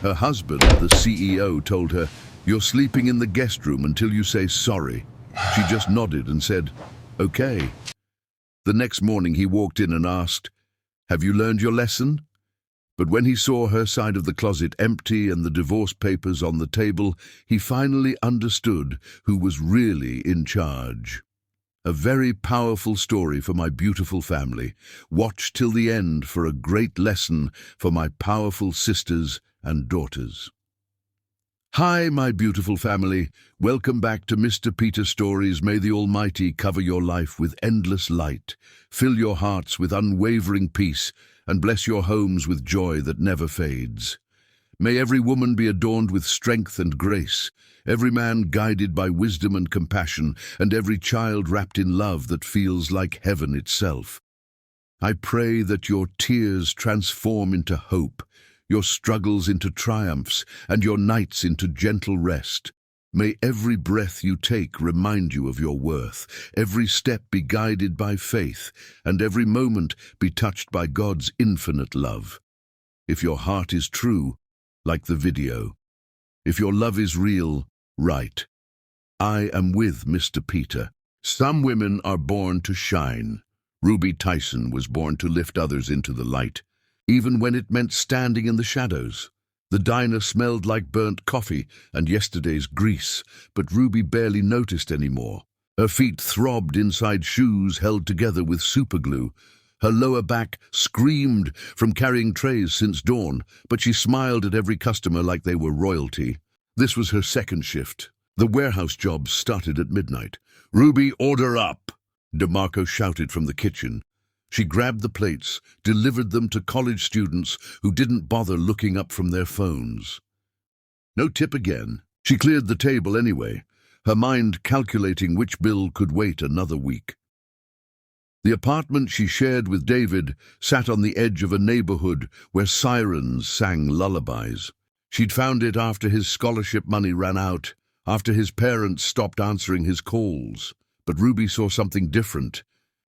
Her husband, the CEO, told her, "You're sleeping in the guest room until you say sorry." She just nodded and said, "Okay." The next morning he walked in and asked, "Have you learned your lesson?" But when he saw her side of the closet empty and the divorce papers on the table, he finally understood who was really in charge. A very powerful story for my beautiful family. Watch till the end for a great lesson for my powerful sisters and daughters. Hi, my beautiful family. Welcome back to Mr. Peter Stories. May the Almighty cover your life with endless light, fill your hearts with unwavering peace, and bless your homes with joy that never fades. May every woman be adorned with strength and grace, every man guided by wisdom and compassion, and every child wrapped in love that feels like heaven itself. I pray that your tears transform into hope, your struggles into triumphs, and your nights into gentle rest. May every breath you take remind you of your worth, every step be guided by faith, and every moment be touched by God's infinite love. If your heart is true, like the video. If your love is real, write, "I am with Mr. Peter." Some women are born to shine. Ruby Tyson was born to lift others into the light, even when it meant standing in the shadows. The diner smelled like burnt coffee and yesterday's grease, but Ruby barely noticed anymore. Her feet throbbed inside shoes held together with superglue. Her lower back screamed from carrying trays since dawn, but she smiled at every customer like they were royalty. This was her second shift. The warehouse job started at midnight. "Ruby, order up!" DeMarco shouted from the kitchen. She grabbed the plates, delivered them to college students who didn't bother looking up from their phones. No tip again. She cleared the table anyway, her mind calculating which bill could wait another week. The apartment she shared with David sat on the edge of a neighborhood where sirens sang lullabies. She'd found it after his scholarship money ran out, after his parents stopped answering his calls. But Ruby saw something different.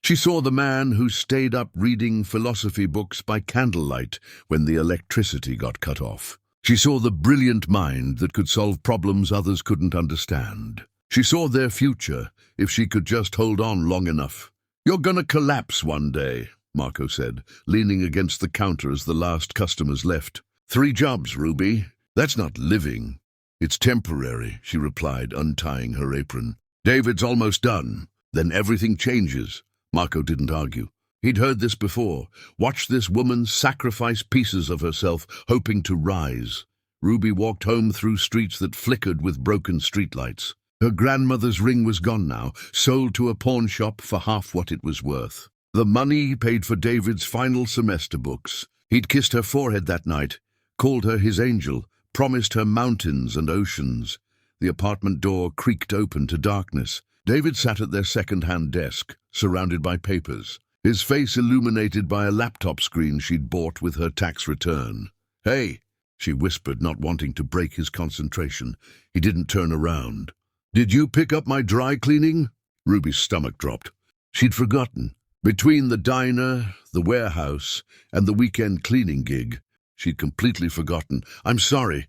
She saw the man who stayed up reading philosophy books by candlelight when the electricity got cut off. She saw the brilliant mind that could solve problems others couldn't understand. She saw their future if she could just hold on long enough. "You're gonna collapse one day," Marco said, leaning against the counter as the last customers left. "3 jobs, Ruby. That's not living." "It's temporary," she replied, untying her apron. "David's almost done. Then everything changes." Marco didn't argue. He'd heard this before. Watch this woman sacrifice pieces of herself, hoping to rise. Ruby walked home through streets that flickered with broken streetlights. Her grandmother's ring was gone now, sold to a pawn shop for half what it was worth. The money paid for David's final semester books. He'd kissed her forehead that night, called her his angel, promised her mountains and oceans. The apartment door creaked open to darkness. David sat at their second-hand desk, surrounded by papers, his face illuminated by a laptop screen she'd bought with her tax return. "Hey," she whispered, not wanting to break his concentration. He didn't turn around. "Did you pick up my dry cleaning?" Ruby's stomach dropped. She'd forgotten. Between the diner, the warehouse, and the weekend cleaning gig, she'd completely forgotten. "I'm sorry.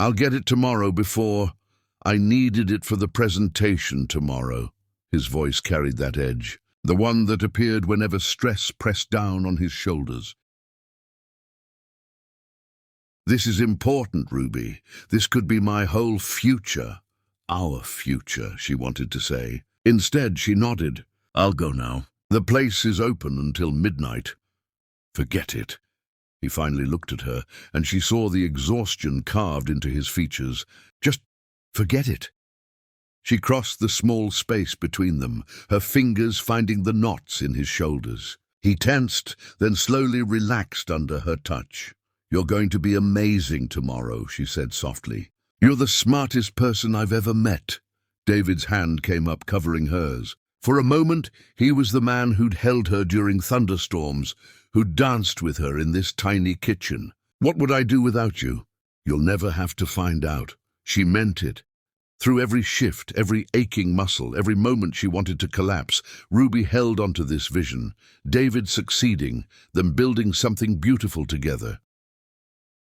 I'll get it tomorrow before... I needed it for the presentation tomorrow." His voice carried that edge, the one that appeared whenever stress pressed down on his shoulders. "This is important, Ruby. This could be my whole future." "Our future," she wanted to say. Instead, she nodded. "I'll go now. The place is open until midnight." "Forget it." He finally looked at her, and she saw the exhaustion carved into his features. "Just forget it." She crossed the small space between them, her fingers finding the knots in his shoulders. He tensed, then slowly relaxed under her touch. "You're going to be amazing tomorrow," she said softly. "You're the smartest person I've ever met." David's hand came up, covering hers. For a moment, he was the man who'd held her during thunderstorms, who'd danced with her in this tiny kitchen. "What would I do without you?" "You'll never have to find out." She meant it. Through every shift, every aching muscle, every moment she wanted to collapse, Ruby held onto this vision. David succeeding, them building something beautiful together.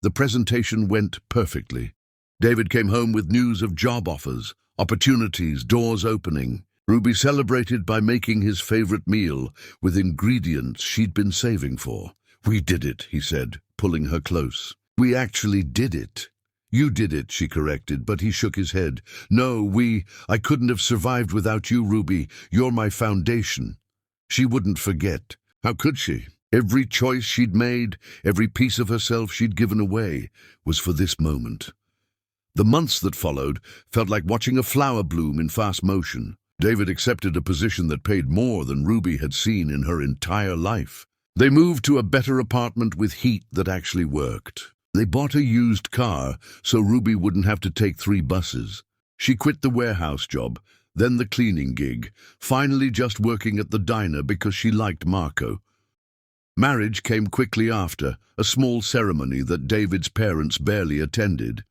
The presentation went perfectly. David came home with news of job offers, opportunities, doors opening. Ruby celebrated by making his favorite meal with ingredients she'd been saving for. "We did it," he said, pulling her close. "We actually did it." "You did it," she corrected, but he shook his head. "No, I couldn't have survived without you, Ruby. You're my foundation." She wouldn't forget. How could she? Every choice she'd made, every piece of herself she'd given away, was for this moment. The months that followed felt like watching a flower bloom in fast motion. David accepted a position that paid more than Ruby had seen in her entire life. They moved to a better apartment with heat that actually worked. They bought a used car so Ruby wouldn't have to take 3 buses. She quit the warehouse job, then the cleaning gig, finally just working at the diner because she liked Marco. Marriage came quickly after, a small ceremony that David's parents barely attended.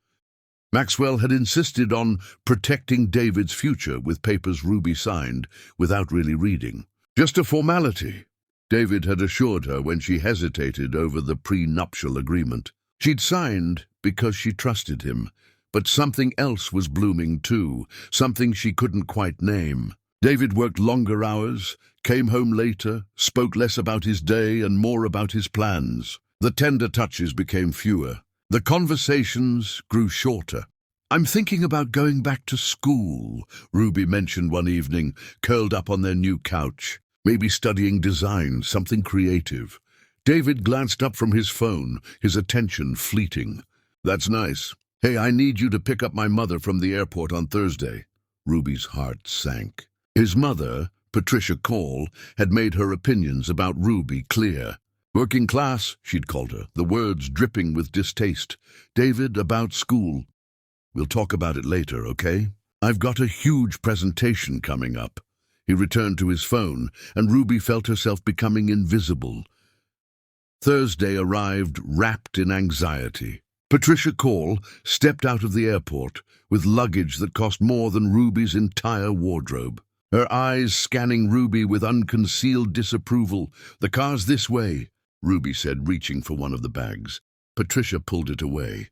Maxwell had insisted on protecting David's future with papers Ruby signed without really reading. Just a formality, David had assured her when she hesitated over the prenuptial agreement. She'd signed because she trusted him, but something else was blooming too, something she couldn't quite name. David worked longer hours, came home later, spoke less about his day and more about his plans. The tender touches became fewer. The conversations grew shorter. "I'm thinking about going back to school," Ruby mentioned one evening, curled up on their new couch. "Maybe studying design, something creative." David glanced up from his phone, his attention fleeting. "That's nice. Hey, I need you to pick up my mother from the airport on Thursday." Ruby's heart sank. His mother, Patricia Cole, had made her opinions about Ruby clear. "Working class," she'd called her, the words dripping with distaste. "David, about school. We'll talk about it later, okay? I've got a huge presentation coming up." He returned to his phone, and Ruby felt herself becoming invisible. Thursday arrived wrapped in anxiety. Patricia Cole stepped out of the airport with luggage that cost more than Ruby's entire wardrobe. Her eyes scanning Ruby with unconcealed disapproval. "The car's this way," Ruby said, reaching for one of the bags. Patricia pulled it away.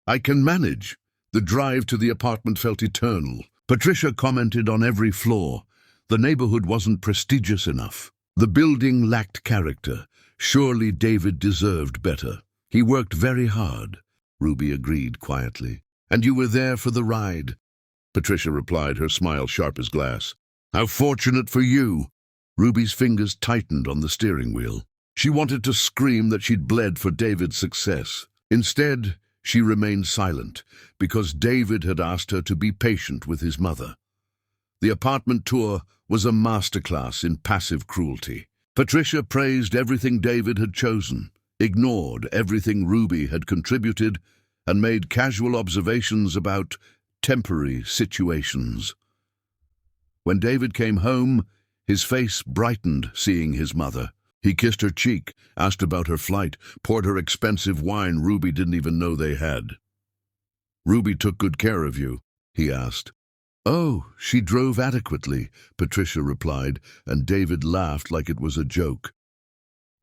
"I can manage." The drive to the apartment felt eternal. Patricia commented on every flaw. The neighborhood wasn't prestigious enough. The building lacked character. Surely David deserved better. "He worked very hard," Ruby agreed quietly. "And you were there for the ride," Patricia replied, her smile sharp as glass. "How fortunate for you." Ruby's fingers tightened on the steering wheel. She wanted to scream that she'd bled for David's success. Instead, she remained silent, because David had asked her to be patient with his mother. The apartment tour was a masterclass in passive cruelty. Patricia praised everything David had chosen, ignored everything Ruby had contributed, and made casual observations about temporary situations. When David came home, his face brightened seeing his mother. He kissed her cheek, asked about her flight, poured her expensive wine Ruby didn't even know they had. "Ruby took good care of you?" he asked. "Oh, she drove adequately," Patricia replied, and David laughed like it was a joke.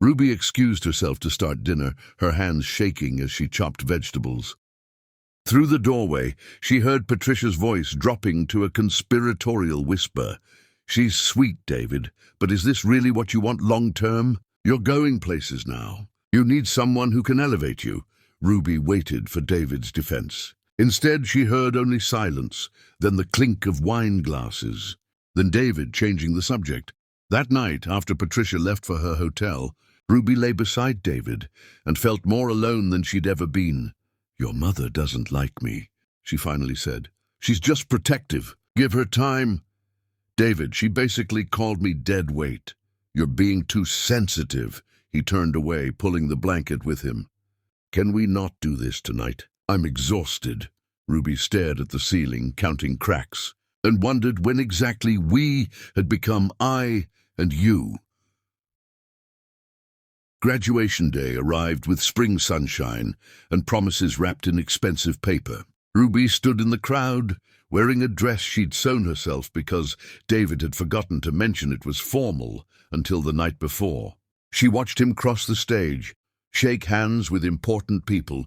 Ruby excused herself to start dinner, her hands shaking as she chopped vegetables. Through the doorway, she heard Patricia's voice dropping to a conspiratorial whisper. "She's sweet, David, but is this really what you want long-term? You're going places now. You need someone who can elevate you." Ruby waited for David's defense. Instead, she heard only silence, then the clink of wine glasses. Then David changing the subject. That night, after Patricia left for her hotel, Ruby lay beside David and felt more alone than she'd ever been. "Your mother doesn't like me," she finally said. "She's just protective. Give her time." "David, she basically called me dead weight." "You're being too sensitive." He turned away, pulling the blanket with him. "Can we not do this tonight? I'm exhausted." Ruby stared at the ceiling, counting cracks, and wondered when exactly we had become I and you. Graduation day arrived with spring sunshine and promises wrapped in expensive paper. Ruby stood in the crowd, wearing a dress she'd sewn herself because David had forgotten to mention it was formal until the night before. She watched him cross the stage, shake hands with important people,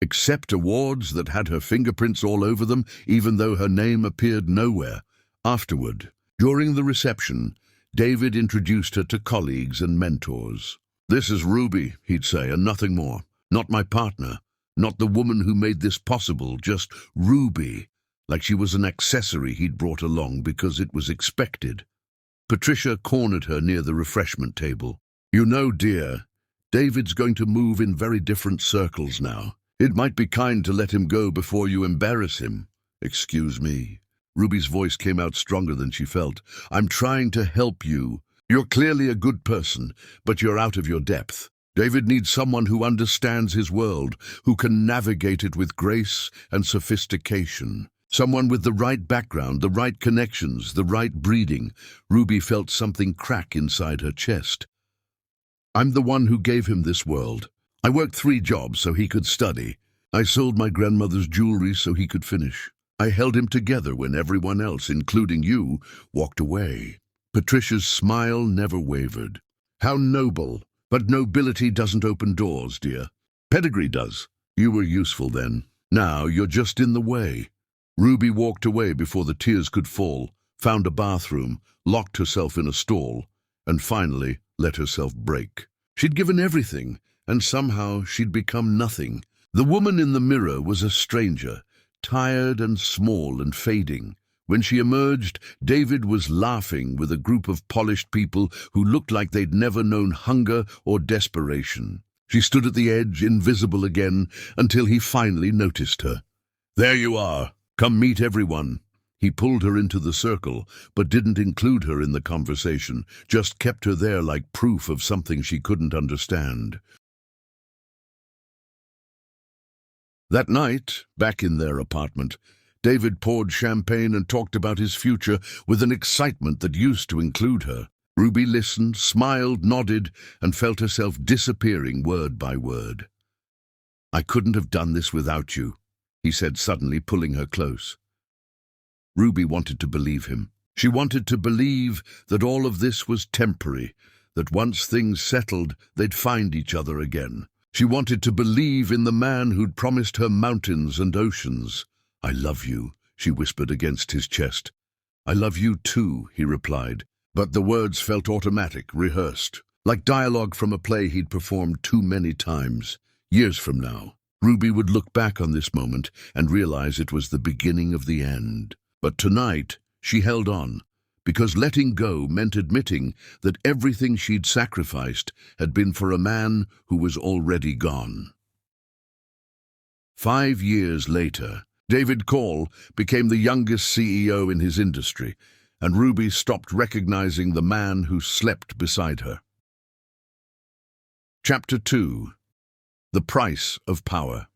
accept awards that had her fingerprints all over them, even though her name appeared nowhere. Afterward, during the reception, David introduced her to colleagues and mentors. "This is Ruby," he'd say, "and nothing more. Not my partner, not the woman who made this possible, just Ruby," like she was an accessory he'd brought along because it was expected. Patricia cornered her near the refreshment table. "You know, dear, David's going to move in very different circles now. It might be kind to let him go before you embarrass him." "Excuse me." Ruby's voice came out stronger than she felt. "I'm trying to help you. You're clearly a good person, but you're out of your depth. David needs someone who understands his world, who can navigate it with grace and sophistication. Someone with the right background, the right connections, the right breeding." Ruby felt something crack inside her chest. "I'm the one who gave him this world. I worked 3 jobs so he could study. I sold my grandmother's jewelry so he could finish. I held him together when everyone else, including you, walked away." Patricia's smile never wavered. "How noble. But nobility doesn't open doors, dear. Pedigree does. You were useful then. Now you're just in the way." Ruby walked away before the tears could fall, found a bathroom, locked herself in a stall, and finally let herself break. She'd given everything, and somehow she'd become nothing. The woman in the mirror was a stranger, tired and small and fading. When she emerged, David was laughing with a group of polished people who looked like they'd never known hunger or desperation. She stood at the edge, invisible again, until he finally noticed her. "There you are. Come meet everyone." He pulled her into the circle, but didn't include her in the conversation, just kept her there like proof of something she couldn't understand. That night, back in their apartment, David poured champagne and talked about his future with an excitement that used to include her. Ruby listened, smiled, nodded, and felt herself disappearing word by word. "I couldn't have done this without you," he said suddenly, pulling her close. Ruby wanted to believe him. She wanted to believe that all of this was temporary, that once things settled, they'd find each other again. She wanted to believe in the man who'd promised her mountains and oceans. "I love you," she whispered against his chest. "I love you too," he replied, but the words felt automatic, rehearsed, like dialogue from a play he'd performed too many times. Years from now, Ruby would look back on this moment and realize it was the beginning of the end. But tonight, she held on, because letting go meant admitting that everything she'd sacrificed had been for a man who was already gone. 5 years later, David Call became the youngest CEO in his industry, and Ruby stopped recognizing the man who slept beside her. Chapter 2. The Price of Power.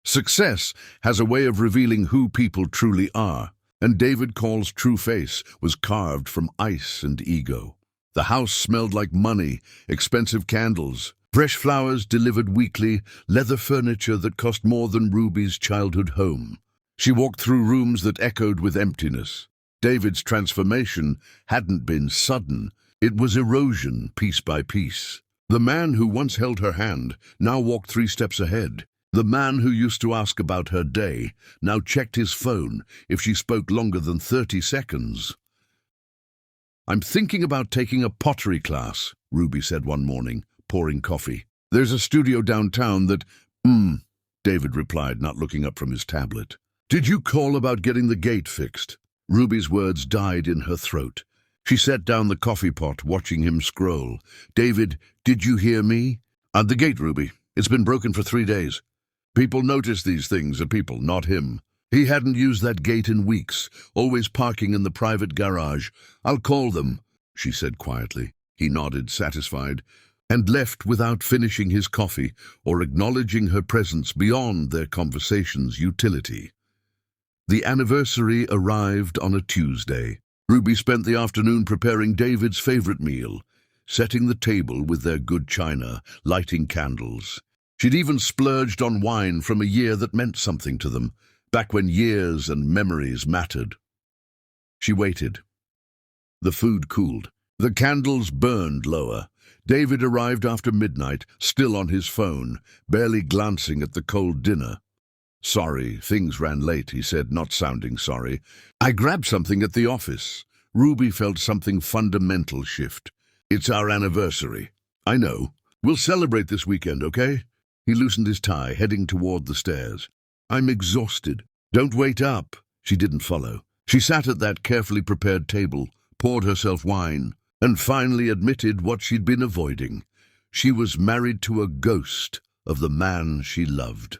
Success has a way of revealing who people truly are, and David Call's true face was carved from ice and ego. The house smelled like money, expensive candles, fresh flowers delivered weekly, leather furniture that cost more than Ruby's childhood home. She walked through rooms that echoed with emptiness. David's transformation hadn't been sudden. It was erosion, piece by piece. The man who once held her hand now walked 3 steps ahead. The man who used to ask about her day now checked his phone if she spoke longer than 30 seconds. "I'm thinking about taking a pottery class," Ruby said one morning, pouring coffee. "There's a studio downtown that—" David replied, not looking up from his tablet. "Did you call about getting the gate fixed?" Ruby's words died in her throat. She set down the coffee pot, watching him scroll. "David, did you hear me?" "The gate, Ruby. It's been broken for 3 days. People notice these things are people, not him. He hadn't used that gate in weeks, always parking in the private garage. I'll call them," she said quietly. He nodded, satisfied, and left without finishing his coffee or acknowledging her presence beyond their conversation's utility. The anniversary arrived on a Tuesday. Ruby spent the afternoon preparing David's favorite meal, setting the table with their good china, lighting candles. She'd even splurged on wine from a year that meant something to them, back when years and memories mattered. She waited. The food cooled. The candles burned lower, David arrived after midnight, still on his phone, barely glancing at the cold dinner. "Sorry, things ran late," he said, not sounding sorry. "I grabbed something at the office." Ruby felt something fundamental shift. "It's our anniversary." "I know. We'll celebrate this weekend, okay?" He loosened his tie, heading toward the stairs. "I'm exhausted." "Don't wait up." She didn't follow. She sat at that carefully prepared table, poured herself wine, and finally admitted what she'd been avoiding. She was married to a ghost of the man she loved.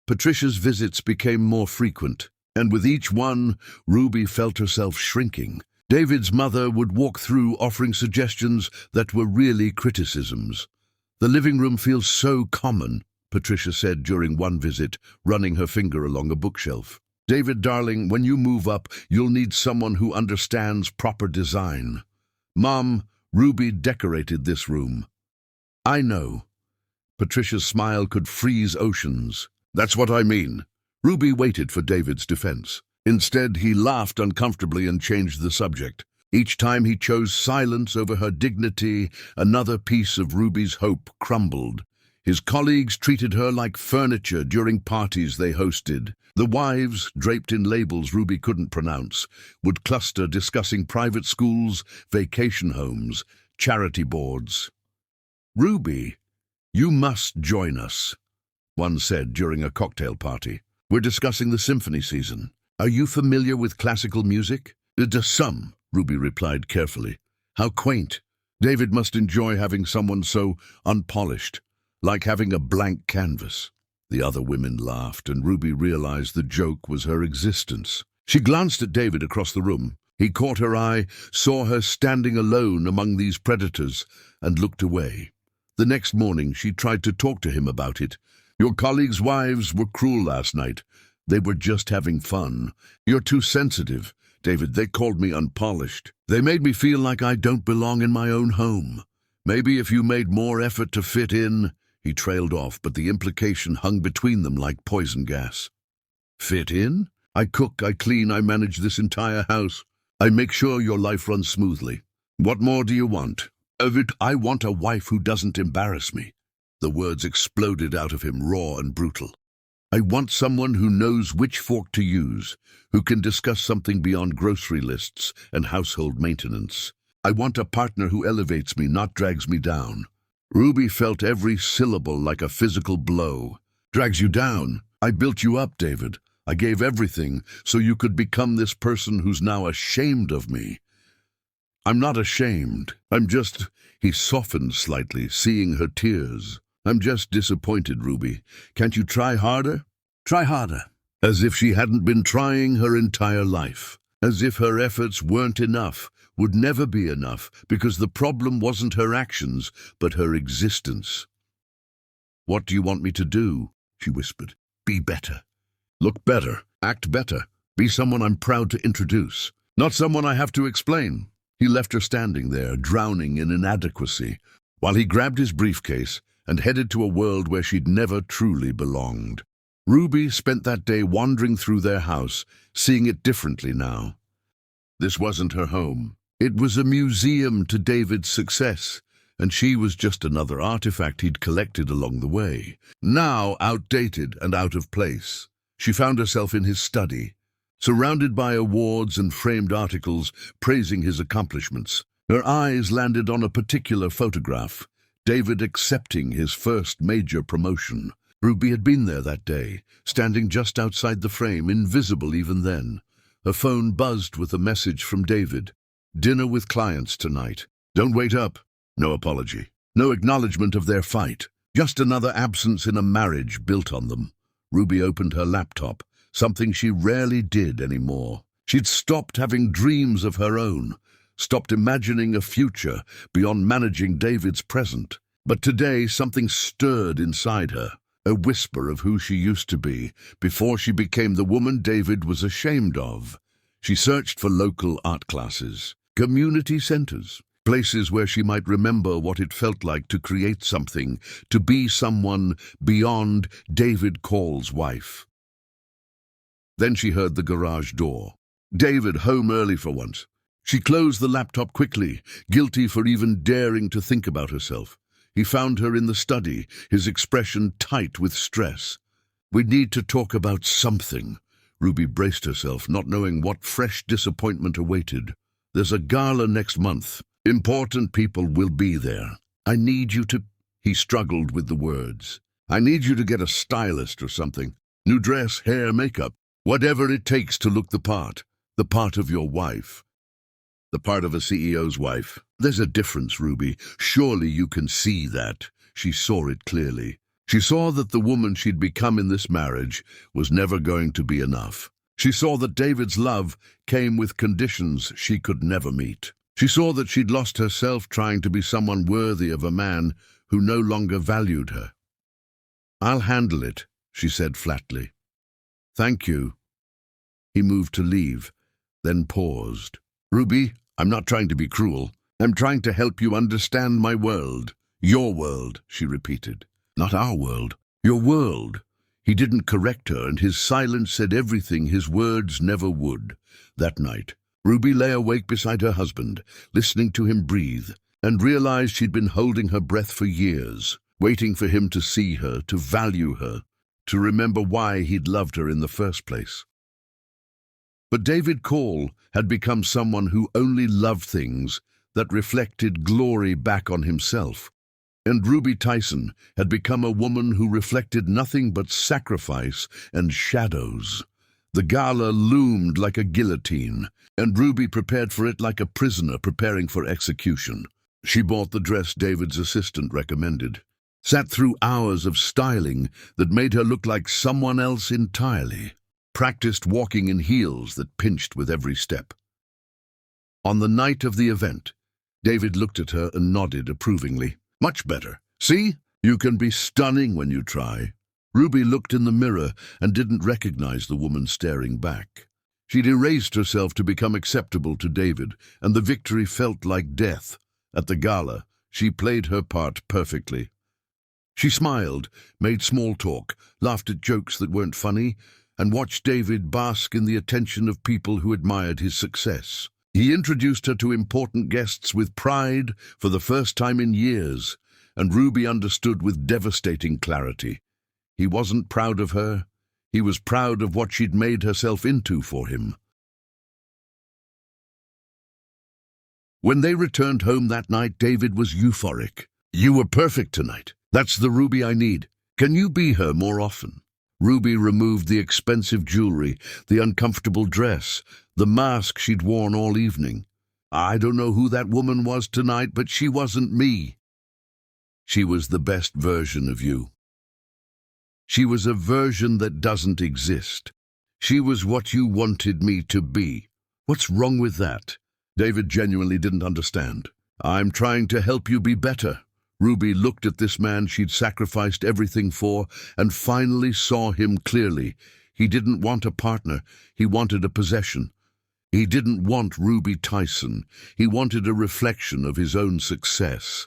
Patricia's visits became more frequent, and with each one, Ruby felt herself shrinking. David's mother would walk through offering suggestions that were really criticisms. "The living room feels so common," Patricia said during one visit, running her finger along a bookshelf. "David, darling, when you move up, you'll need someone who understands proper design." "Mom, Ruby decorated this room." "I know." Patricia's smile could freeze oceans. "That's what I mean." Ruby waited for David's defense. Instead, he laughed uncomfortably and changed the subject. Each time he chose silence over her dignity, another piece of Ruby's hope crumbled. His colleagues treated her like furniture during parties they hosted. The wives, draped in labels Ruby couldn't pronounce, would cluster discussing private schools, vacation homes, charity boards. "Ruby, you must join us," one said during a cocktail party. "We're discussing the symphony season. Are you familiar with classical music?" Some," Ruby replied carefully. "How quaint. David must enjoy having someone so unpolished, like having a blank canvas." The other women laughed, and Ruby realized the joke was her existence. She glanced at David across the room. He caught her eye, saw her standing alone among these predators, and looked away. The next morning, she tried to talk to him about it. "Your colleagues' wives were cruel last night. They were just having fun. You're too sensitive. David, they called me unpolished. They made me feel like I don't belong in my own home. Maybe if you made more effort to fit in." He trailed off, but the implication hung between them like poison gas. "Fit in? I cook, I clean, I manage this entire house. I make sure your life runs smoothly. What more do you want?" I want a wife who doesn't embarrass me." The words exploded out of him, raw and brutal. "I want someone who knows which fork to use, who can discuss something beyond grocery lists and household maintenance. I want a partner who elevates me, not drags me down." Ruby felt every syllable like a physical blow. "Drags you down? I built you up, David. I gave everything so you could become this person who's now ashamed of me." "I'm not ashamed. He softened slightly, seeing her tears. "I'm just disappointed, Ruby. Can't you try harder?" "Try harder." As if she hadn't been trying her entire life. As if her efforts weren't enough, would never be enough, because the problem wasn't her actions, but her existence. "What do you want me to do?" she whispered. "Be better. Look better. Act better. Be someone I'm proud to introduce. Not someone I have to explain." He left her standing there, drowning in inadequacy, while he grabbed his briefcase and headed to a world where she'd never truly belonged. Ruby spent that day wandering through their house, seeing it differently now. This wasn't her home. It was a museum to David's success, and she was just another artifact he'd collected along the way, now outdated and out of place. She found herself in his study, surrounded by awards and framed articles praising his accomplishments. Her eyes landed on a particular photograph, David accepting his first major promotion. Ruby had been there that day, standing just outside the frame, invisible even then. Her phone buzzed with a message from David. "Dinner with clients tonight. Don't wait up." No apology. No acknowledgement of their fight. Just another absence in a marriage built on them. Ruby opened her laptop, something she rarely did anymore. She'd stopped having dreams of her own, stopped imagining a future beyond managing David's present. But today something stirred inside her, a whisper of who she used to be before she became the woman David was ashamed of. She searched for local art classes, community centers, places where she might remember what it felt like to create something, to be someone beyond David Call's wife. Then she heard the garage door. David, home early for once. She closed the laptop quickly, guilty for even daring to think about herself. He found her in the study, his expression tight with stress. "We need to talk about something." Ruby braced herself, not knowing what fresh disappointment awaited. "There's a gala next month. Important people will be there. I need you to—" He struggled with the words. "I need you to get a stylist or something. New dress, hair, makeup. Whatever it takes to look the part. The part of your wife. The part of a CEO's wife. There's a difference, Ruby. Surely you can see that." She saw it clearly. She saw that the woman she'd become in this marriage was never going to be enough. She saw that David's love came with conditions she could never meet. She saw that she'd lost herself trying to be someone worthy of a man who no longer valued her. "I'll handle it," she said flatly. "Thank you." He moved to leave, then paused. "Ruby, I'm not trying to be cruel. I'm trying to help you understand my world." "Your world," she repeated. "Not our world. Your world." He didn't correct her, and his silence said everything his words never would. That night, Ruby lay awake beside her husband, listening to him breathe, and realized she'd been holding her breath for years, waiting for him to see her, to value her, to remember why he'd loved her in the first place. But David Call had become someone who only loved things that reflected glory back on himself. And Ruby Tyson had become a woman who reflected nothing but sacrifice and shadows. The gala loomed like a guillotine, and Ruby prepared for it like a prisoner preparing for execution. She bought the dress David's assistant recommended, sat through hours of styling that made her look like someone else entirely, practiced walking in heels that pinched with every step. On the night of the event, David looked at her and nodded approvingly. "Much better. See? You can be stunning when you try." Ruby looked in the mirror and didn't recognize the woman staring back. She'd erased herself to become acceptable to David, and the victory felt like death. At the gala, she played her part perfectly. She smiled, made small talk, laughed at jokes that weren't funny, and watched David bask in the attention of people who admired his success. He introduced her to important guests with pride for the first time in years, and Ruby understood with devastating clarity. He wasn't proud of her. He was proud of what she'd made herself into for him. When they returned home that night, David was euphoric. "You were perfect tonight. That's the Ruby I need. Can you be her more often?" Ruby removed the expensive jewelry, the uncomfortable dress, the mask she'd worn all evening. "I don't know who that woman was tonight, but she wasn't me. She was the best version of you. She was a version that doesn't exist. She was what you wanted me to be." "What's wrong with that?" David genuinely didn't understand. "I'm trying to help you be better." Ruby looked at this man she'd sacrificed everything for and finally saw him clearly. He didn't want a partner. He wanted a possession. He didn't want Ruby Tyson. He wanted a reflection of his own success.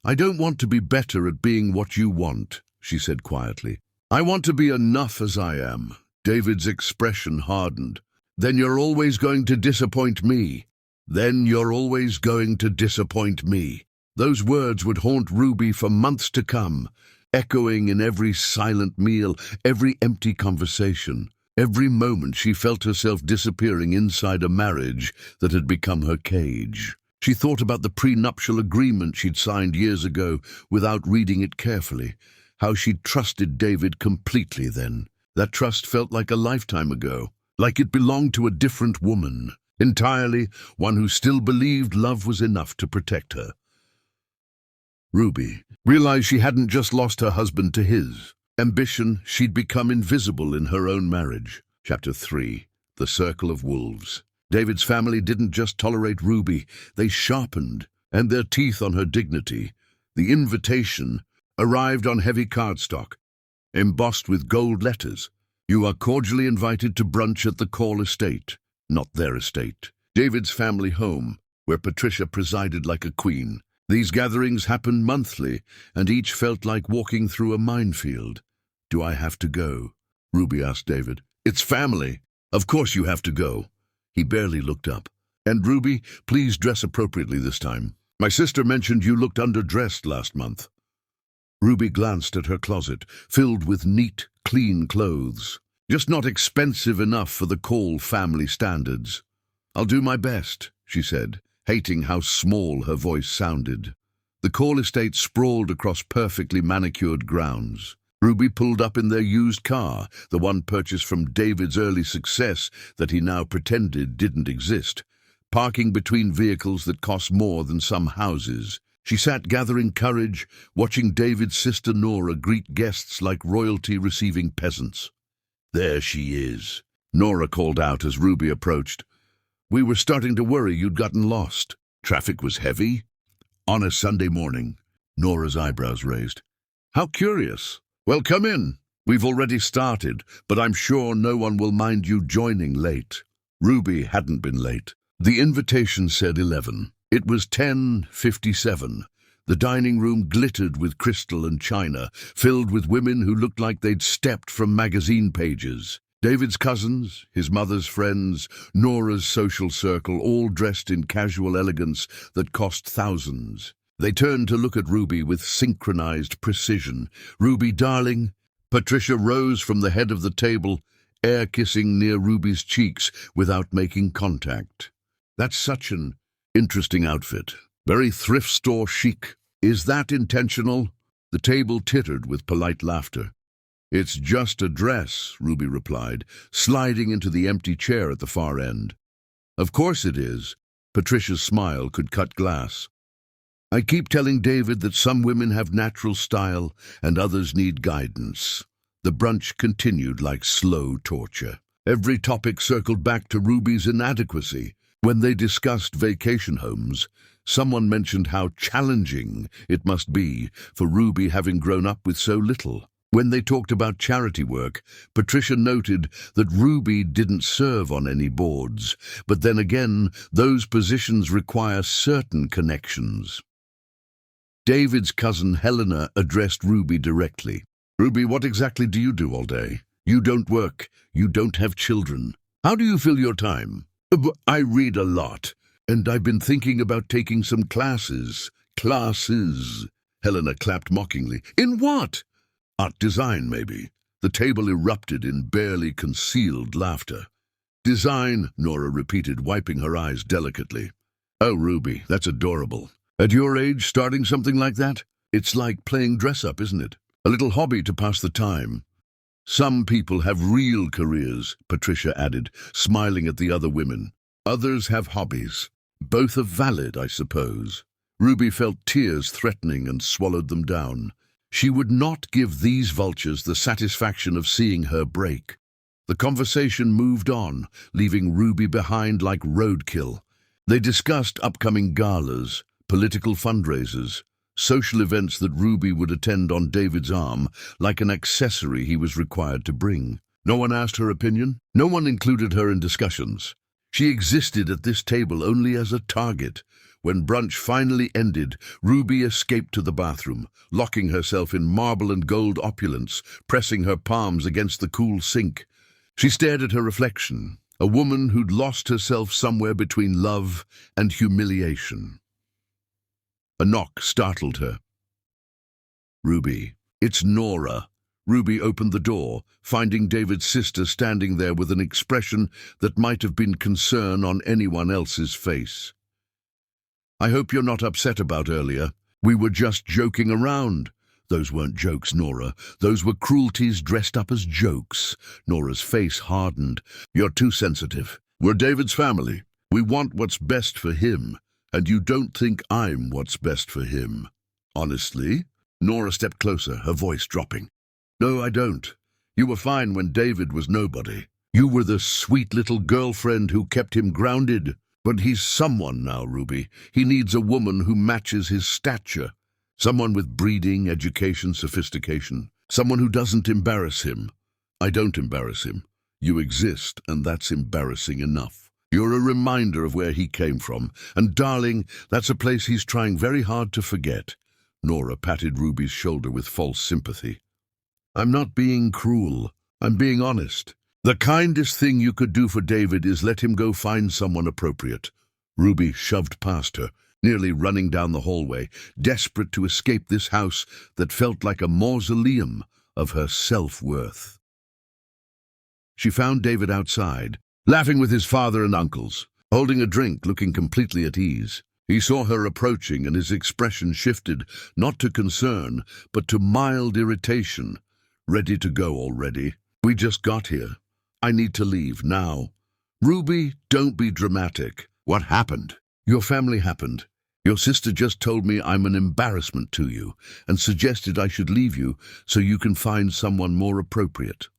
"I don't want to be better at being what you want," she said quietly. "I want to be enough as I am." David's expression hardened. "Then you're always going to disappoint me. Then you're always going to disappoint me." Those words would haunt Ruby for months to come, echoing in every silent meal, every empty conversation, every moment she felt herself disappearing inside a marriage that had become her cage. She thought about the prenuptial agreement she'd signed years ago without reading it carefully, how she'd trusted David completely then. That trust felt like a lifetime ago, like it belonged to a different woman, entirely one who still believed love was enough to protect her. Ruby realized she hadn't just lost her husband to his ambition. She'd become invisible in her own marriage. Chapter 3. The Circle of Wolves. David's family didn't just tolerate Ruby, they sharpened, and their teeth on her dignity. The invitation arrived on heavy cardstock, embossed with gold letters. "You are cordially invited to brunch at the Call estate." Not their estate. David's family home, where Patricia presided like a queen. These gatherings happened monthly, and each felt like walking through a minefield. "Do I have to go?" Ruby asked David. "It's family. Of course you have to go." He barely looked up. And Ruby, please dress appropriately this time. My sister mentioned you looked underdressed last month. Ruby glanced at her closet, filled with neat, clean clothes. Just not expensive enough for the Call family standards. I'll do my best, she said, hating how small her voice sounded. The Call estate sprawled across perfectly manicured grounds. Ruby pulled up in their used car, the one purchased from David's early success that he now pretended didn't exist, parking between vehicles that cost more than some houses. She sat gathering courage, watching David's sister Nora greet guests like royalty receiving peasants. There she is, Nora called out as Ruby approached. We were starting to worry you'd gotten lost. Traffic was heavy? On a Sunday morning, Nora's eyebrows raised. How curious. Well, come in. We've already started, but I'm sure no one will mind you joining late. Ruby hadn't been late. The invitation said 11. It was 10:57. The dining room glittered with crystal and china, filled with women who looked like they'd stepped from magazine pages. David's cousins, his mother's friends, Nora's social circle, all dressed in casual elegance that cost thousands. They turned to look at Ruby with synchronized precision. Ruby, darling. Patricia rose from the head of the table, air-kissing near Ruby's cheeks without making contact. That's such an interesting outfit. Very thrift store chic. Is that intentional? The table tittered with polite laughter. It's just a dress, Ruby replied, sliding into the empty chair at the far end. Of course it is. Patricia's smile could cut glass. I keep telling David that some women have natural style and others need guidance. The brunch continued like slow torture. Every topic circled back to Ruby's inadequacy. When they discussed vacation homes, someone mentioned how challenging it must be for Ruby having grown up with so little. When they talked about charity work, Patricia noted that Ruby didn't serve on any boards, but then again, those positions require certain connections. David's cousin Helena addressed Ruby directly. Ruby, what exactly do you do all day? You don't work. You don't have children. How do you fill your time? I read a lot, and I've been thinking about taking some classes. Classes? Helena clapped mockingly. In what? Art design, maybe. The table erupted in barely concealed laughter. Design, Nora repeated, wiping her eyes delicately. Oh, Ruby, that's adorable. At your age, starting something like that? It's like playing dress-up, isn't it? A little hobby to pass the time. Some people have real careers, Patricia added, smiling at the other women. Others have hobbies. Both are valid, I suppose. Ruby felt tears threatening and swallowed them down. She would not give these vultures the satisfaction of seeing her break. The conversation moved on, leaving Ruby behind like roadkill. They discussed upcoming galas, political fundraisers, social events that Ruby would attend on David's arm, like an accessory he was required to bring. No one asked her opinion. No one included her in discussions. She existed at this table only as a target. When brunch finally ended, Ruby escaped to the bathroom, locking herself in marble and gold opulence, pressing her palms against the cool sink. She stared at her reflection, a woman who'd lost herself somewhere between love and humiliation. A knock startled her. Ruby. It's Nora. Ruby opened the door, finding David's sister standing there with an expression that might have been concern on anyone else's face. I hope you're not upset about earlier. We were just joking around. Those weren't jokes, Nora. Those were cruelties dressed up as jokes. Nora's face hardened. You're too sensitive. We're David's family. We want what's best for him. And you don't think I'm what's best for him. Honestly? Nora stepped closer, her voice dropping. No, I don't. You were fine when David was nobody. You were the sweet little girlfriend who kept him grounded. But he's someone now, Ruby. He needs a woman who matches his stature. Someone with breeding, education, sophistication. Someone who doesn't embarrass him. I don't embarrass him. You exist, and that's embarrassing enough. You're a reminder of where he came from, and darling, that's a place he's trying very hard to forget. Nora patted Ruby's shoulder with false sympathy. I'm not being cruel. I'm being honest. The kindest thing you could do for David is let him go find someone appropriate. Ruby shoved past her, nearly running down the hallway, desperate to escape this house that felt like a mausoleum of her self-worth. She found David outside, laughing with his father and uncles, holding a drink, looking completely at ease. He saw her approaching, and his expression shifted, not to concern, but to mild irritation. "Ready to go already? We just got here. I need to leave now." "Ruby, don't be dramatic. What happened?" "Your family happened. Your sister just told me I'm an embarrassment to you and suggested I should leave you so you can find someone more appropriate."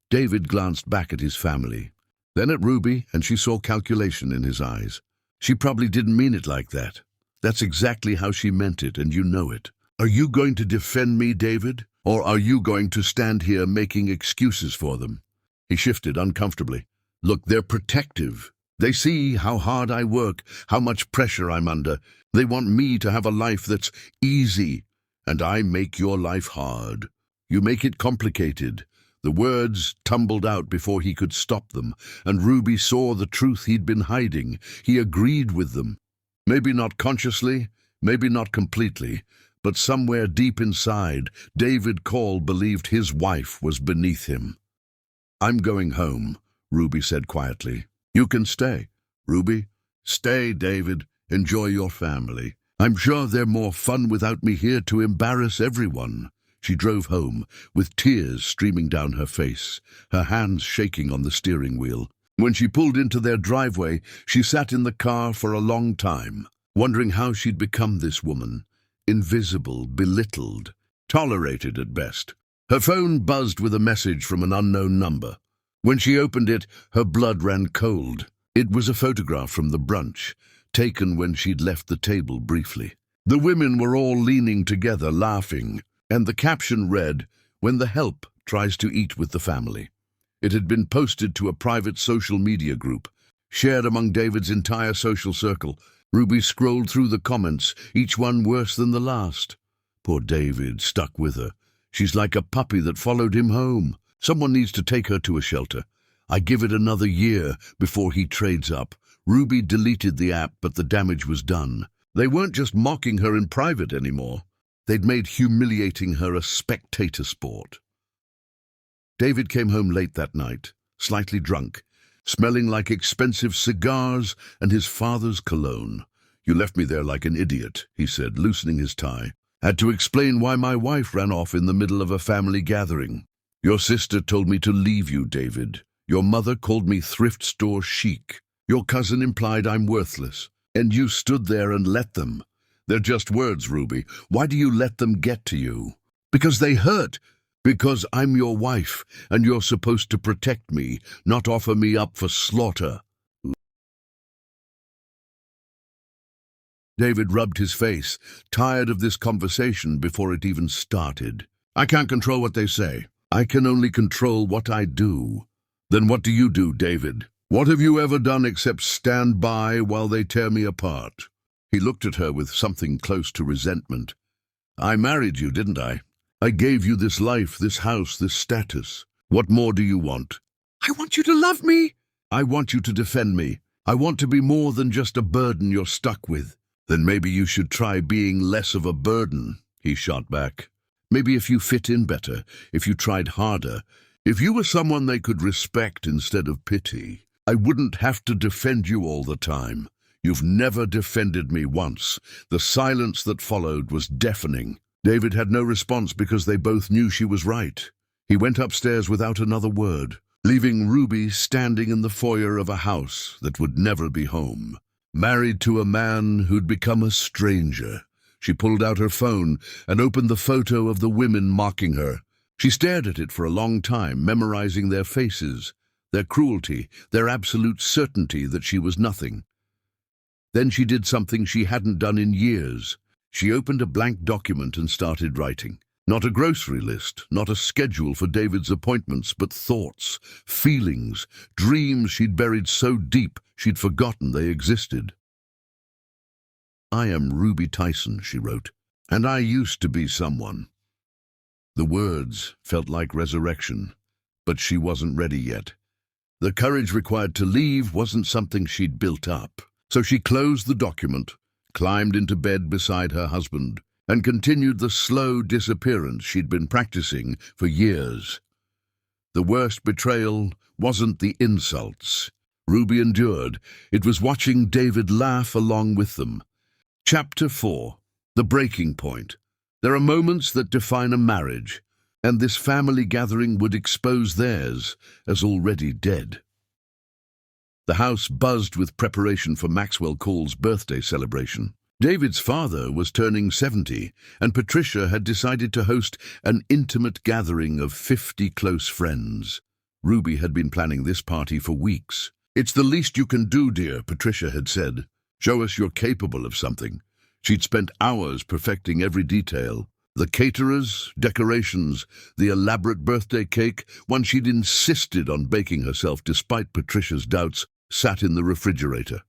David glanced back at his family, then at Ruby, and she saw calculation in his eyes. "She probably didn't mean it like that. That's exactly how she meant it, and you know it. Are you going to defend me, David, or are you going to stand here making excuses for them?" He shifted uncomfortably. "Look, they're protective. They see how hard I work, how much pressure I'm under. They want me to have a life that's easy, and I make your life hard. You make it complicated." The words tumbled out before he could stop them, and Ruby saw the truth he'd been hiding. He agreed with them. Maybe not consciously, maybe not completely, but somewhere deep inside, David Call believed his wife was beneath him. "I'm going home," Ruby said quietly. "You can stay, Ruby. Stay, David. Enjoy your family. I'm sure they're more fun without me here to embarrass everyone." She drove home, with tears streaming down her face, her hands shaking on the steering wheel. When she pulled into their driveway, she sat in the car for a long time, wondering how she'd become this woman. Invisible, belittled, tolerated at best. Her phone buzzed with a message from an unknown number. When she opened it, her blood ran cold. It was a photograph from the brunch, taken when she'd left the table briefly. The women were all leaning together, laughing, and the caption read, "When the help tries to eat with the family." It had been posted to a private social media group, shared among David's entire social circle. Ruby scrolled through the comments, each one worse than the last. Poor David, stuck with her. She's like a puppy that followed him home. Someone needs to take her to a shelter. I give it another year before he trades up. Ruby deleted the app, but the damage was done. They weren't just mocking her in private anymore. They'd made humiliating her a spectator sport. David came home late that night, slightly drunk, smelling like expensive cigars and his father's cologne. "You left me there like an idiot," he said, loosening his tie. "Had to explain why my wife ran off in the middle of a family gathering. Your sister told me to leave you, David. Your mother called me thrift store chic. Your cousin implied I'm worthless. And you stood there and let them. They're just words, Ruby. Why do you let them get to you?" "Because they hurt. Because I'm your wife, and you're supposed to protect me, not offer me up for slaughter." David rubbed his face, tired of this conversation before it even started. "I can't control what they say. I can only control what I do." "Then what do you do, David? What have you ever done except stand by while they tear me apart?" He looked at her with something close to resentment. "I married you, didn't I? I gave you this life, this house, this status. What more do you want?" "I want you to love me." "I want you to defend me. I want to be more than just a burden you're stuck with." "Then maybe you should try being less of a burden," he shot back. "Maybe if you fit in better, if you tried harder, if you were someone they could respect instead of pity, I wouldn't have to defend you all the time. You've never defended me once." The silence that followed was deafening. David had no response because they both knew she was right. He went upstairs without another word, leaving Ruby standing in the foyer of a house that would never be home. Married to a man who'd become a stranger. She pulled out her phone and opened the photo of the women mocking her. She stared at it for a long time, memorizing their faces, their cruelty, their absolute certainty that she was nothing. Then she did something she hadn't done in years. She opened a blank document and started writing. Not a grocery list, not a schedule for David's appointments, but thoughts, feelings, dreams she'd buried so deep she'd forgotten they existed. "I am Ruby Tyson," she wrote, "and I used to be someone." The words felt like resurrection, but she wasn't ready yet. The courage required to leave wasn't something she'd built up. So she closed the document, climbed into bed beside her husband, and continued the slow disappearance she'd been practicing for years. The worst betrayal wasn't the insults Ruby endured. It was watching David laugh along with them. Chapter 4. The Breaking Point. There are moments that define a marriage, and this family gathering would expose theirs as already dead. The house buzzed with preparation for Maxwell Call's birthday celebration. David's father was turning 70, and Patricia had decided to host an intimate gathering of 50 close friends. Ruby had been planning this party for weeks. "It's the least you can do, dear," Patricia had said. "Show us you're capable of something." She'd spent hours perfecting every detail. The caterers, decorations, the elaborate birthday cake, one she'd insisted on baking herself despite Patricia's doubts, sat in the refrigerator.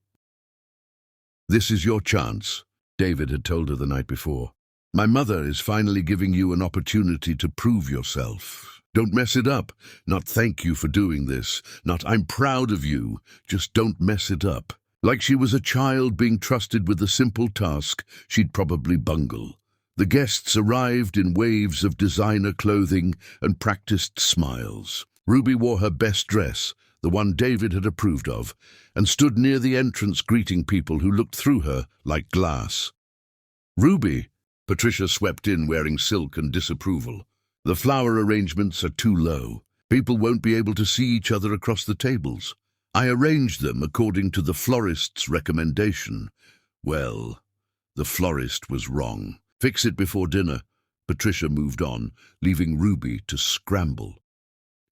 "This is your chance," David had told her the night before. "My mother is finally giving you an opportunity to prove yourself. Don't mess it up. Not thank you for doing this. Not I'm proud of you. Just don't mess it up." Like she was a child being trusted with a simple task she'd probably bungle. The guests arrived in waves of designer clothing and practiced smiles. Ruby wore her best dress, the one David had approved of, and stood near the entrance greeting people who looked through her like glass. "Ruby," Patricia swept in wearing silk and disapproval. "The flower arrangements are too low. People won't be able to see each other across the tables. I arranged them according to the florist's recommendation." Well, the florist was wrong. "Fix it before dinner." Patricia moved on, leaving Ruby to scramble.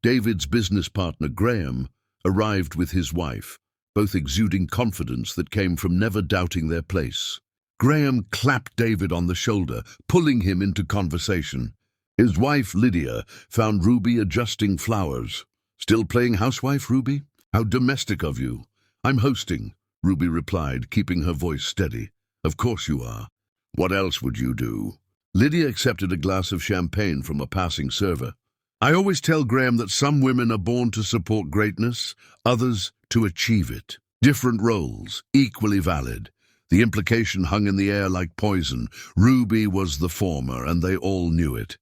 David's business partner, Graham, arrived with his wife, both exuding confidence that came from never doubting their place. Graham clapped David on the shoulder, pulling him into conversation. His wife, Lydia, found Ruby adjusting flowers. "Still playing housewife, Ruby? How domestic of you." "I'm hosting," Ruby replied, keeping her voice steady. "Of course you are. What else would you do?" Lydia accepted a glass of champagne from a passing server. "I always tell Graham that some women are born to support greatness, others to achieve it. Different roles, equally valid." The implication hung in the air like poison. Ruby was the former, and they all knew it.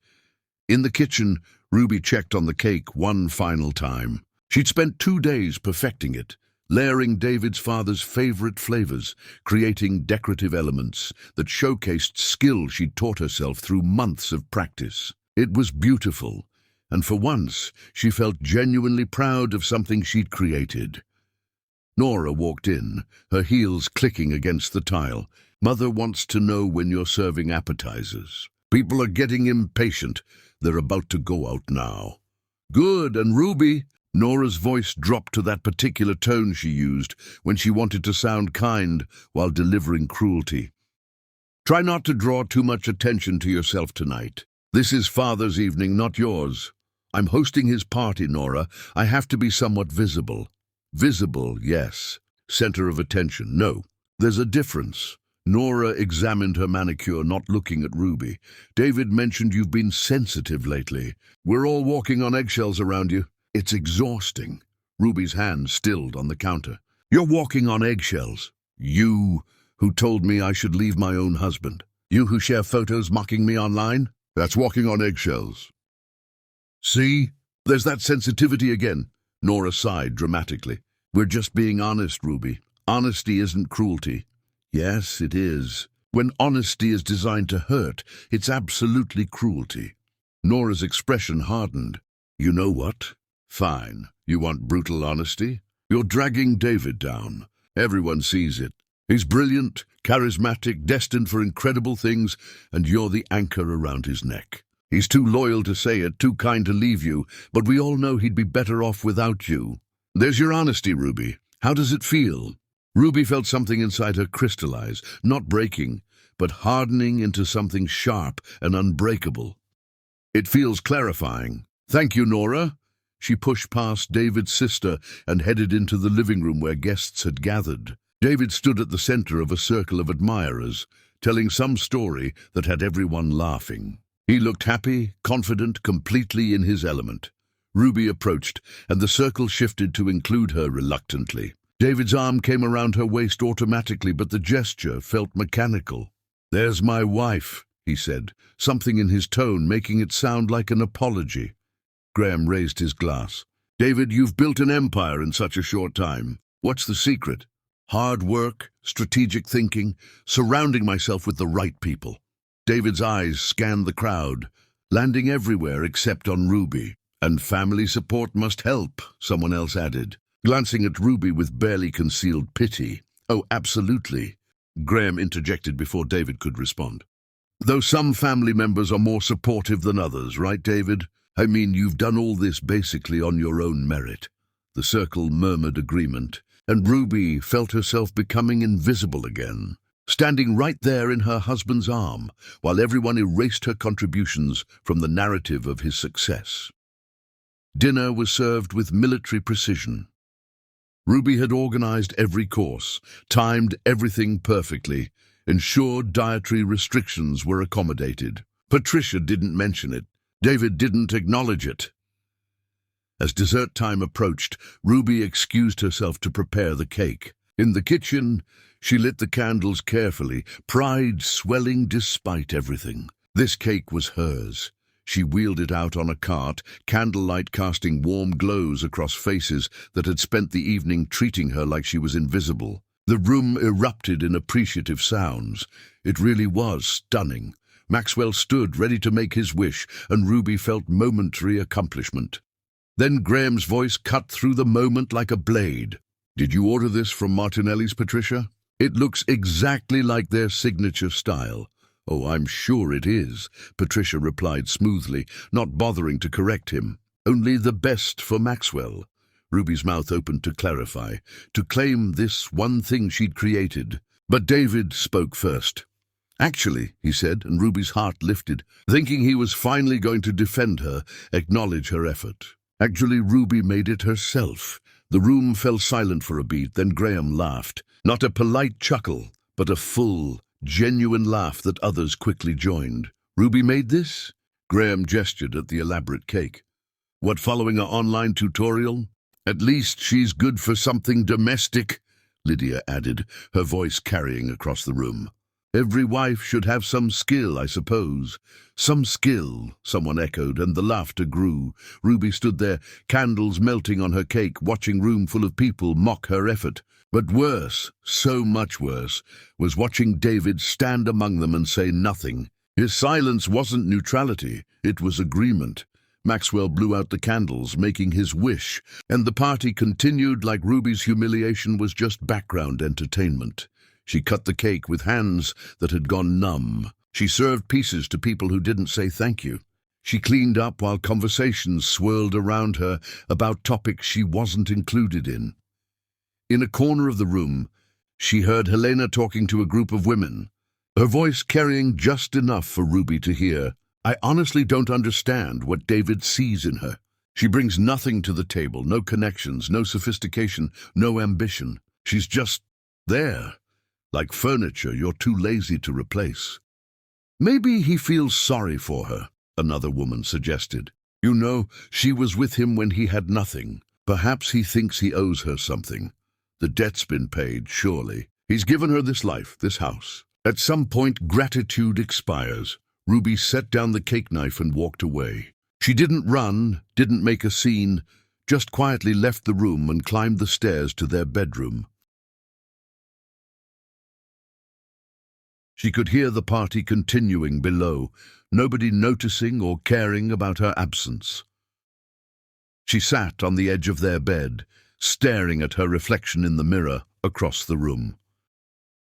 In the kitchen, Ruby checked on the cake one final time. She'd spent 2 days perfecting it, layering David's father's favorite flavors, creating decorative elements that showcased skill she'd taught herself through months of practice. It was beautiful, and for once she felt genuinely proud of something she'd created. Nora walked in, her heels clicking against the tile. "Mother wants to know when you're serving appetizers. People are getting impatient. They're about to go out now." "Good, and Ruby?" Nora's voice dropped to that particular tone she used when she wanted to sound kind while delivering cruelty. "Try not to draw too much attention to yourself tonight. This is Father's evening, not yours. I'm hosting his party, Nora. I have to be somewhat visible." "Visible, yes. Center of attention, no. There's a difference." Nora examined her manicure, not looking at Ruby. "David mentioned you've been sensitive lately. We're all walking on eggshells around you. It's exhausting." Ruby's hand stilled on the counter. "You're walking on eggshells. You, who told me I should leave my own husband. You who share photos mocking me online. That's walking on eggshells." "See? There's that sensitivity again." Nora sighed dramatically. "We're just being honest, Ruby. Honesty isn't cruelty." "Yes, it is. When honesty is designed to hurt, it's absolutely cruelty." Nora's expression hardened. "You know what? Fine. You want brutal honesty? You're dragging David down. Everyone sees it. He's brilliant, charismatic, destined for incredible things, and you're the anchor around his neck. He's too loyal to say it, too kind to leave you, but we all know he'd be better off without you. There's your honesty, Ruby. How does it feel?" Ruby felt something inside her crystallize, not breaking, but hardening into something sharp and unbreakable. "It feels clarifying. Thank you, Nora." She pushed past David's sister and headed into the living room where guests had gathered. David stood at the center of a circle of admirers, telling some story that had everyone laughing. He looked happy, confident, completely in his element. Ruby approached, and the circle shifted to include her reluctantly. David's arm came around her waist automatically, but the gesture felt mechanical. "There's my wife," he said, something in his tone making it sound like an apology. Graham raised his glass. "David, you've built an empire in such a short time. What's the secret?" "Hard work, strategic thinking, surrounding myself with the right people." David's eyes scanned the crowd, landing everywhere except on Ruby. "And family support must help," someone else added, glancing at Ruby with barely concealed pity. "Oh, absolutely," Graham interjected before David could respond. "Though some family members are more supportive than others, right, David? I mean, you've done all this basically on your own merit." The circle murmured agreement, and Ruby felt herself becoming invisible again, standing right there in her husband's arm, while everyone erased her contributions from the narrative of his success. Dinner was served with military precision. Ruby had organized every course, timed everything perfectly, ensured dietary restrictions were accommodated. Patricia didn't mention it. David didn't acknowledge it. As dessert time approached, Ruby excused herself to prepare the cake. In the kitchen, she lit the candles carefully, pride swelling despite everything. This cake was hers. She wheeled it out on a cart, candlelight casting warm glows across faces that had spent the evening treating her like she was invisible. The room erupted in appreciative sounds. It really was stunning. Maxwell stood ready to make his wish, and Ruby felt momentary accomplishment. Then Graham's voice cut through the moment like a blade. "Did you order this from Martinelli's, Patricia? It looks exactly like their signature style." "Oh, I'm sure it is," Patricia replied smoothly, not bothering to correct him. "Only the best for Maxwell." Ruby's mouth opened to clarify, to claim this one thing she'd created. But David spoke first. "Actually," he said, and Ruby's heart lifted, thinking he was finally going to defend her, acknowledge her effort. "Actually, Ruby made it herself." The room fell silent for a beat, then Graham laughed. Not a polite chuckle, but a full, genuine laugh that others quickly joined. "Ruby made this?" Graham gestured at the elaborate cake. "What, following an online tutorial?" "At least she's good for something domestic," Lydia added, her voice carrying across the room. "Every wife should have some skill, I suppose." "Some skill," someone echoed, and the laughter grew. Ruby stood there, candles melting on her cake, watching room full of people mock her effort. But worse, so much worse, was watching David stand among them and say nothing. His silence wasn't neutrality, it was agreement. Maxwell blew out the candles, making his wish, and the party continued like Ruby's humiliation was just background entertainment. She cut the cake with hands that had gone numb. She served pieces to people who didn't say thank you. She cleaned up while conversations swirled around her about topics she wasn't included in. In a corner of the room, she heard Helena talking to a group of women, her voice carrying just enough for Ruby to hear. "I honestly don't understand what David sees in her. She brings nothing to the table, no connections, no sophistication, no ambition. She's just there, like furniture you're too lazy to replace." "Maybe he feels sorry for her," another woman suggested. "You know, she was with him when he had nothing. Perhaps he thinks he owes her something. The debt's been paid, surely. He's given her this life, this house. At some point, gratitude expires." Ruby set down the cake knife and walked away. She didn't run, didn't make a scene, just quietly left the room and climbed the stairs to their bedroom. She could hear the party continuing below, nobody noticing or caring about her absence. She sat on the edge of their bed, staring at her reflection in the mirror across the room.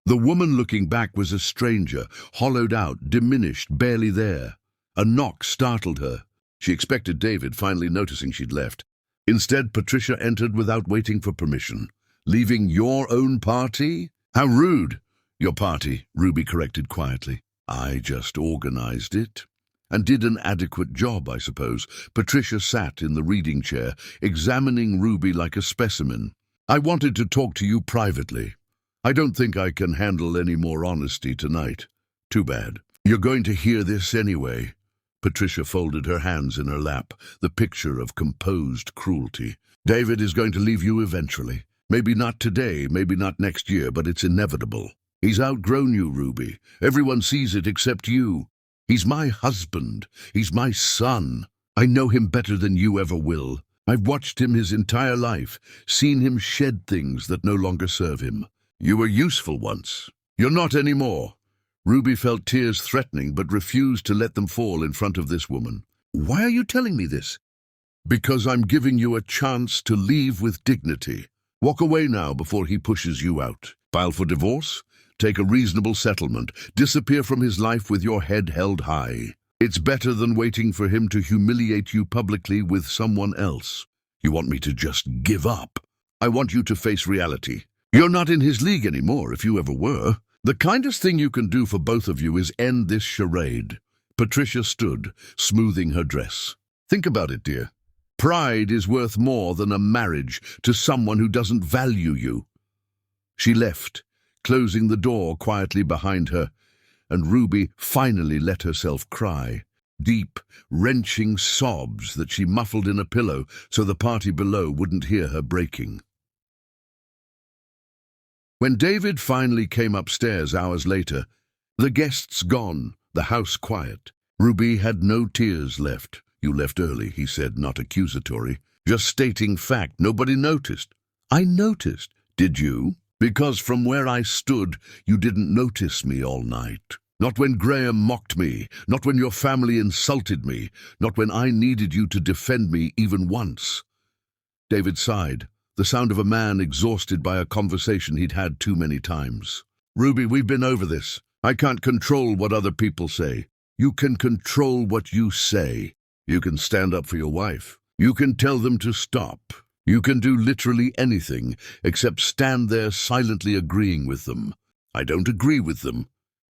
The woman looking back was a stranger, hollowed out, diminished, barely there. A knock startled her. She expected David, finally noticing she'd left. Instead, Patricia entered without waiting for permission. "Leaving your own party? How rude!" "Your party," Ruby corrected quietly. "I just organized it." "And did an adequate job, I suppose." Patricia sat in the reading chair, examining Ruby like a specimen. "I wanted to talk to you privately. I don't think I can handle any more honesty tonight." "Too bad. You're going to hear this anyway." Patricia folded her hands in her lap, the picture of composed cruelty. "David is going to leave you eventually. Maybe not today, maybe not next year, but it's inevitable. He's outgrown you, Ruby. Everyone sees it except you. He's my husband. He's my son. I know him better than you ever will. I've watched him his entire life, seen him shed things that no longer serve him. You were useful once. You're not anymore. Ruby felt tears threatening, but refused to let them fall in front of this woman. Why are you telling me this? Because I'm giving you a chance to leave with dignity. Walk away now before he pushes you out. File for divorce? Take a reasonable settlement. Disappear from his life with your head held high. It's better than waiting for him to humiliate you publicly with someone else. You want me to just give up? I want you to face reality. You're not in his league anymore, if you ever were. The kindest thing you can do for both of you is end this charade. Patricia stood, smoothing her dress. Think about it, dear. Pride is worth more than a marriage to someone who doesn't value you. She left, closing the door quietly behind her, and Ruby finally let herself cry. Deep, wrenching sobs that she muffled in a pillow so the party below wouldn't hear her breaking. When David finally came upstairs hours later, the guests gone, the house quiet. Ruby had no tears left. You left early, he said, not accusatory. Just stating fact. Nobody noticed. I noticed. Did you? Because from where I stood, you didn't notice me all night. Not when Graham mocked me, not when your family insulted me, not when I needed you to defend me even once. David sighed, the sound of a man exhausted by a conversation he'd had too many times. Ruby, we've been over this. I can't control what other people say. You can control what you say. You can stand up for your wife. You can tell them to stop. You can do literally anything except stand there silently agreeing with them. I don't agree with them.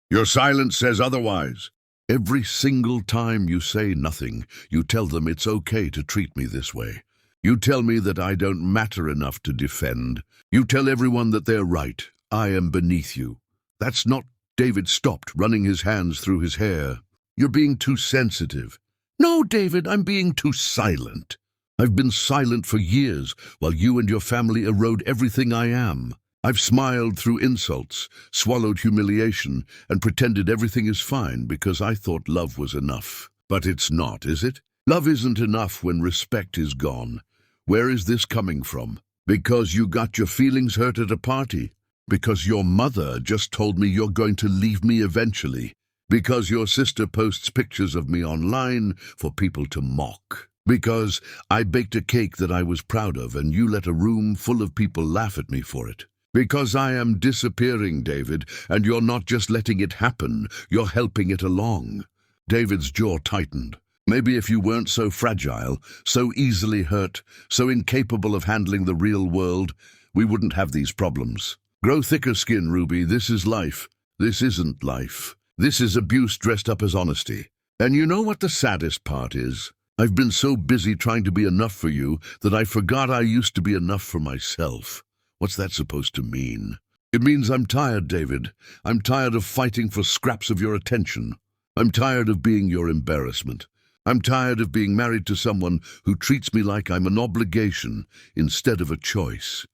Your silence says otherwise. Every single time you say nothing, you tell them it's okay to treat me this way. You tell me that I don't matter enough to defend. You tell everyone that they're right. I am beneath you. That's not... David stopped, running his hands through his hair. You're being too sensitive. No, David, I'm being too silent. I've been silent for years while you and your family erode everything I am. I've smiled through insults, swallowed humiliation, and pretended everything is fine because I thought love was enough. But it's not, is it? Love isn't enough when respect is gone. Where is this coming from? Because you got your feelings hurt at a party? Because your mother just told me you're going to leave me eventually? Because your sister posts pictures of me online for people to mock? Because I baked a cake that I was proud of and you let a room full of people laugh at me for it? Because I am disappearing, David, and you're not just letting it happen, you're helping it along. David's jaw tightened. Maybe if you weren't so fragile, so easily hurt, so incapable of handling the real world, we wouldn't have these problems. Grow thicker skin, Ruby. This is life. This isn't life. This is abuse dressed up as honesty. And you know what the saddest part is? I've been so busy trying to be enough for you that I forgot I used to be enough for myself. What's that supposed to mean? It means I'm tired, David. I'm tired of fighting for scraps of your attention. I'm tired of being your embarrassment. I'm tired of being married to someone who treats me like I'm an obligation instead of a choice.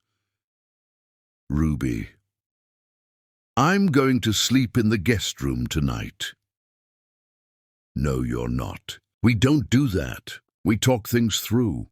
Ruby. I'm going to sleep in the guest room tonight. No, you're not. We don't do that. We talk things through.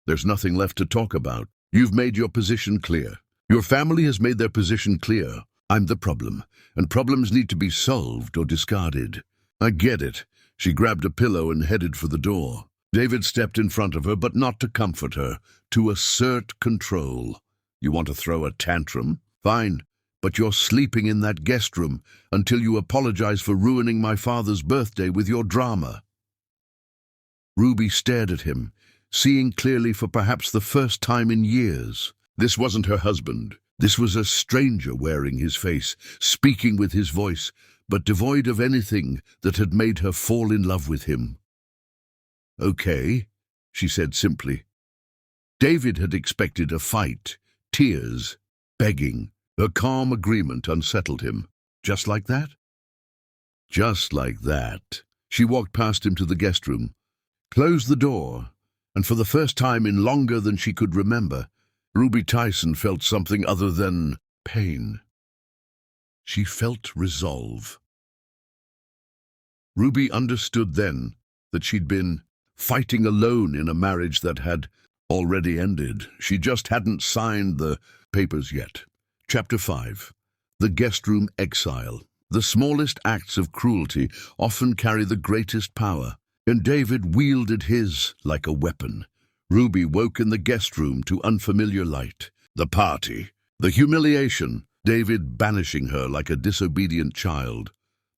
There's nothing left to talk about. You've made your position clear. Your family has made their position clear. I'm the problem, and problems need to be solved or discarded. I get it. She grabbed a pillow and headed for the door. David stepped in front of her, but not to comfort her, to assert control. You want to throw a tantrum? Fine, but you're sleeping in that guest room until you apologize for ruining my father's birthday with your drama. Ruby stared at him, seeing clearly for perhaps the first time in years. This wasn't her husband. This was a stranger wearing his face, speaking with his voice, but devoid of anything that had made her fall in love with him. Okay, she said simply. David had expected a fight, tears, begging. Her calm agreement unsettled him. Just like that? Just like that. She walked past him to the guest room, closed the door, and for the first time in longer than she could remember, Ruby Tyson felt something other than pain. She felt resolve. Ruby understood then that she'd been fighting alone in a marriage that had already ended. She just hadn't signed the papers yet. Chapter 5. The Guest Room Exile. The smallest acts of cruelty often carry the greatest power, and David wielded his like a weapon. Ruby woke in the guest room to unfamiliar light. The party, the humiliation, David banishing her like a disobedient child.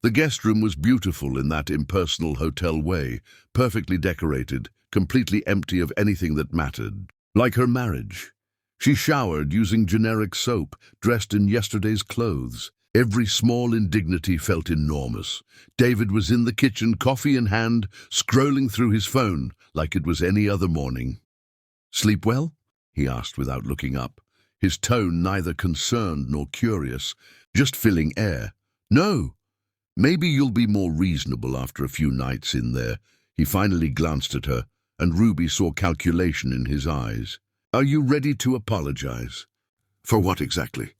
The guest room was beautiful in that impersonal hotel way, perfectly decorated, completely empty of anything that mattered. Like her marriage. She showered using generic soap, dressed in yesterday's clothes. Every small indignity felt enormous. David was in the kitchen, coffee in hand, scrolling through his phone like it was any other morning. "Sleep well?" he asked without looking up, his tone neither concerned nor curious, just filling air. "No. Maybe you'll be more reasonable after a few nights in there." He finally glanced at her, and Ruby saw calculation in his eyes. "Are you ready to apologize?" "For what exactly?"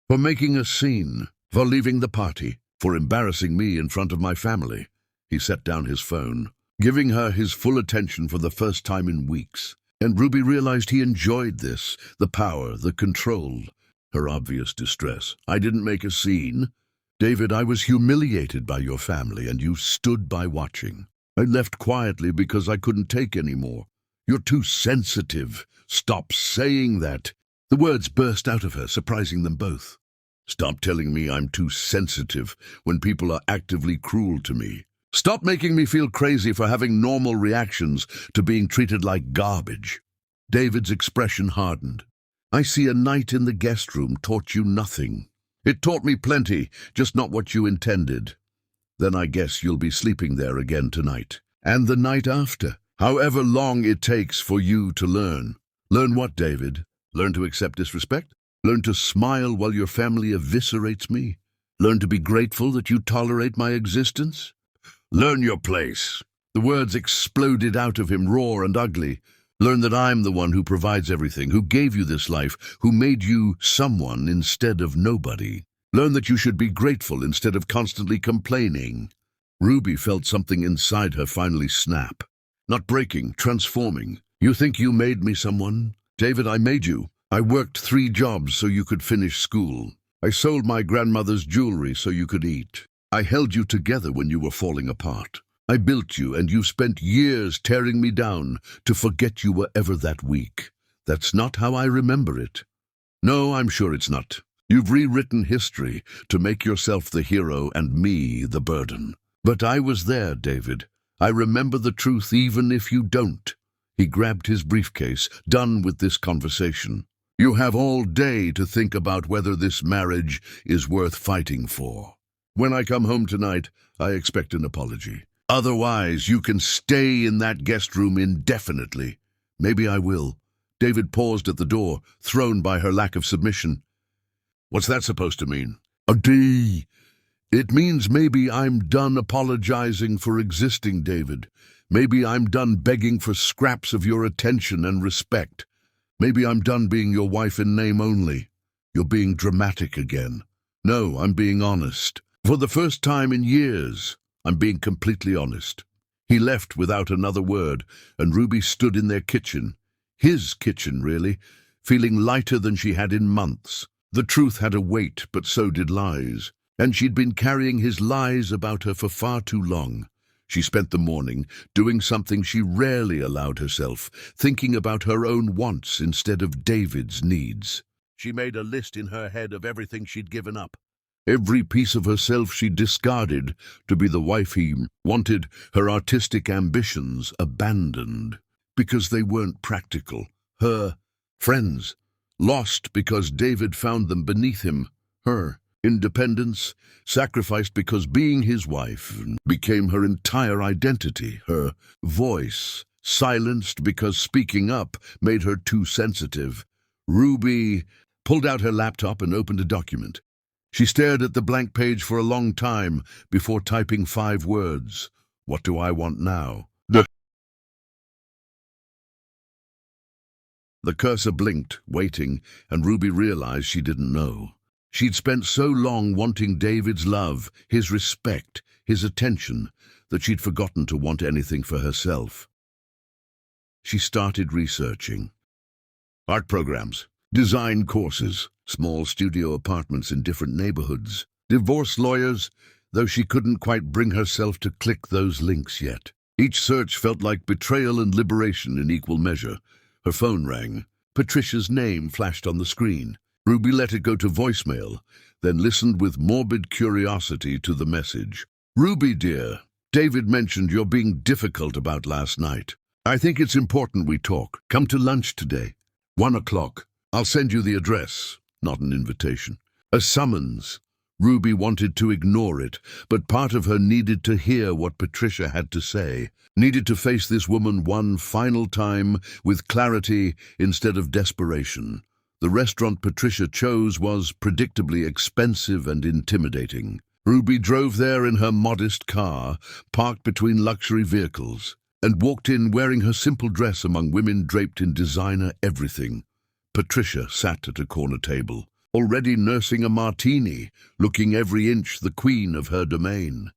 "For making a scene, for leaving the party, for embarrassing me in front of my family." He set down his phone, giving her his full attention for the first time in weeks. And Ruby realized he enjoyed this, the power, the control, her obvious distress. "I didn't make a scene. David, I was humiliated by your family, and you stood by watching. I left quietly because I couldn't take any more. You're too sensitive. Stop saying that." The words burst out of her, surprising them both. "Stop telling me I'm too sensitive when people are actively cruel to me. Stop making me feel crazy for having normal reactions to being treated like garbage." David's expression hardened. "I see a night in the guest room taught you nothing. It taught me plenty, just not what you intended. Then I guess you'll be sleeping there again tonight. And the night after. However long it takes for you to learn." "Learn what, David? Learn to accept disrespect? Learn to smile while your family eviscerates me? Learn to be grateful that you tolerate my existence? Learn your place." The words exploded out of him, raw and ugly. "Learn that I'm the one who provides everything, who gave you this life, who made you someone instead of nobody. Learn that you should be grateful instead of constantly complaining." Ruby felt something inside her finally snap. Not breaking, transforming. "You think you made me someone? David, I made you. I worked 3 jobs so you could finish school. I sold my grandmother's jewelry so you could eat. I held you together when you were falling apart. I built you, and you spent years tearing me down to forget you were ever that weak. That's not how I remember it." "No, I'm sure it's not. You've rewritten history to make yourself the hero and me the burden. But I was there, David. I remember the truth even if you don't." He grabbed his briefcase, done with this conversation. "You have all day to think about whether this marriage is worth fighting for. When I come home tonight, I expect an apology. Otherwise, you can stay in that guest room indefinitely." "Maybe I will." David paused at the door, thrown by her lack of submission. "What's that supposed to mean?" "A D. It means maybe I'm done apologizing for existing, David. Maybe I'm done begging for scraps of your attention and respect. Maybe I'm done being your wife in name only." "You're being dramatic again." "No, I'm being honest. For the first time in years, I'm being completely honest." He left without another word, and Ruby stood in their kitchen. His kitchen, really, feeling lighter than she had in months. The truth had a weight, but so did lies. And she'd been carrying his lies about her for far too long. She spent the morning doing something she rarely allowed herself, thinking about her own wants instead of David's needs. She made a list in her head of everything she'd given up. Every piece of herself she discarded to be the wife he wanted, her artistic ambitions abandoned because they weren't practical. Her friends, lost because David found them beneath him. Her independence, sacrificed because being his wife became her entire identity. Her voice, silenced because speaking up made her too sensitive. Ruby pulled out her laptop and opened a document. She stared at the blank page for a long time before typing 5 words. "What do I want now?" The cursor blinked, waiting, and Ruby realized she didn't know. She'd spent so long wanting David's love, his respect, his attention, that she'd forgotten to want anything for herself. She started researching. Art programs, design courses, small studio apartments in different neighborhoods, divorce lawyers, though she couldn't quite bring herself to click those links yet. Each search felt like betrayal and liberation in equal measure. Her phone rang. Patricia's name flashed on the screen. Ruby let it go to voicemail, then listened with morbid curiosity to the message. "Ruby, dear, David mentioned you're being difficult about last night. I think it's important we talk. Come to lunch today. 1 o'clock. I'll send you the address." Not an invitation. A summons. Ruby wanted to ignore it, but part of her needed to hear what Patricia had to say, needed to face this woman one final time with clarity instead of desperation. The restaurant Patricia chose was predictably expensive and intimidating. Ruby drove there in her modest car, parked between luxury vehicles, and walked in wearing her simple dress among women draped in designer everything. Patricia sat at a corner table, already nursing a martini, looking every inch the queen of her domain.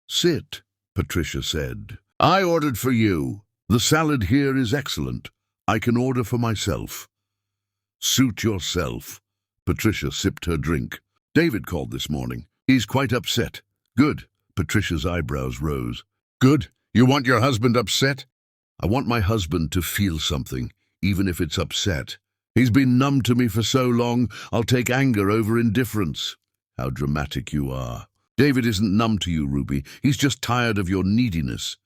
"Sit," Patricia said. "I ordered for you. The salad here is excellent. I can order for myself." "Suit yourself." Patricia sipped her drink. "David called this morning. He's quite upset." "Good." Patricia's eyebrows rose. "Good? You want your husband upset?" "I want my husband to feel something, even if it's upset. He's been numb to me for so long, I'll take anger over indifference." "How dramatic you are." "David isn't numb to you, Ruby. He's just tired of your neediness."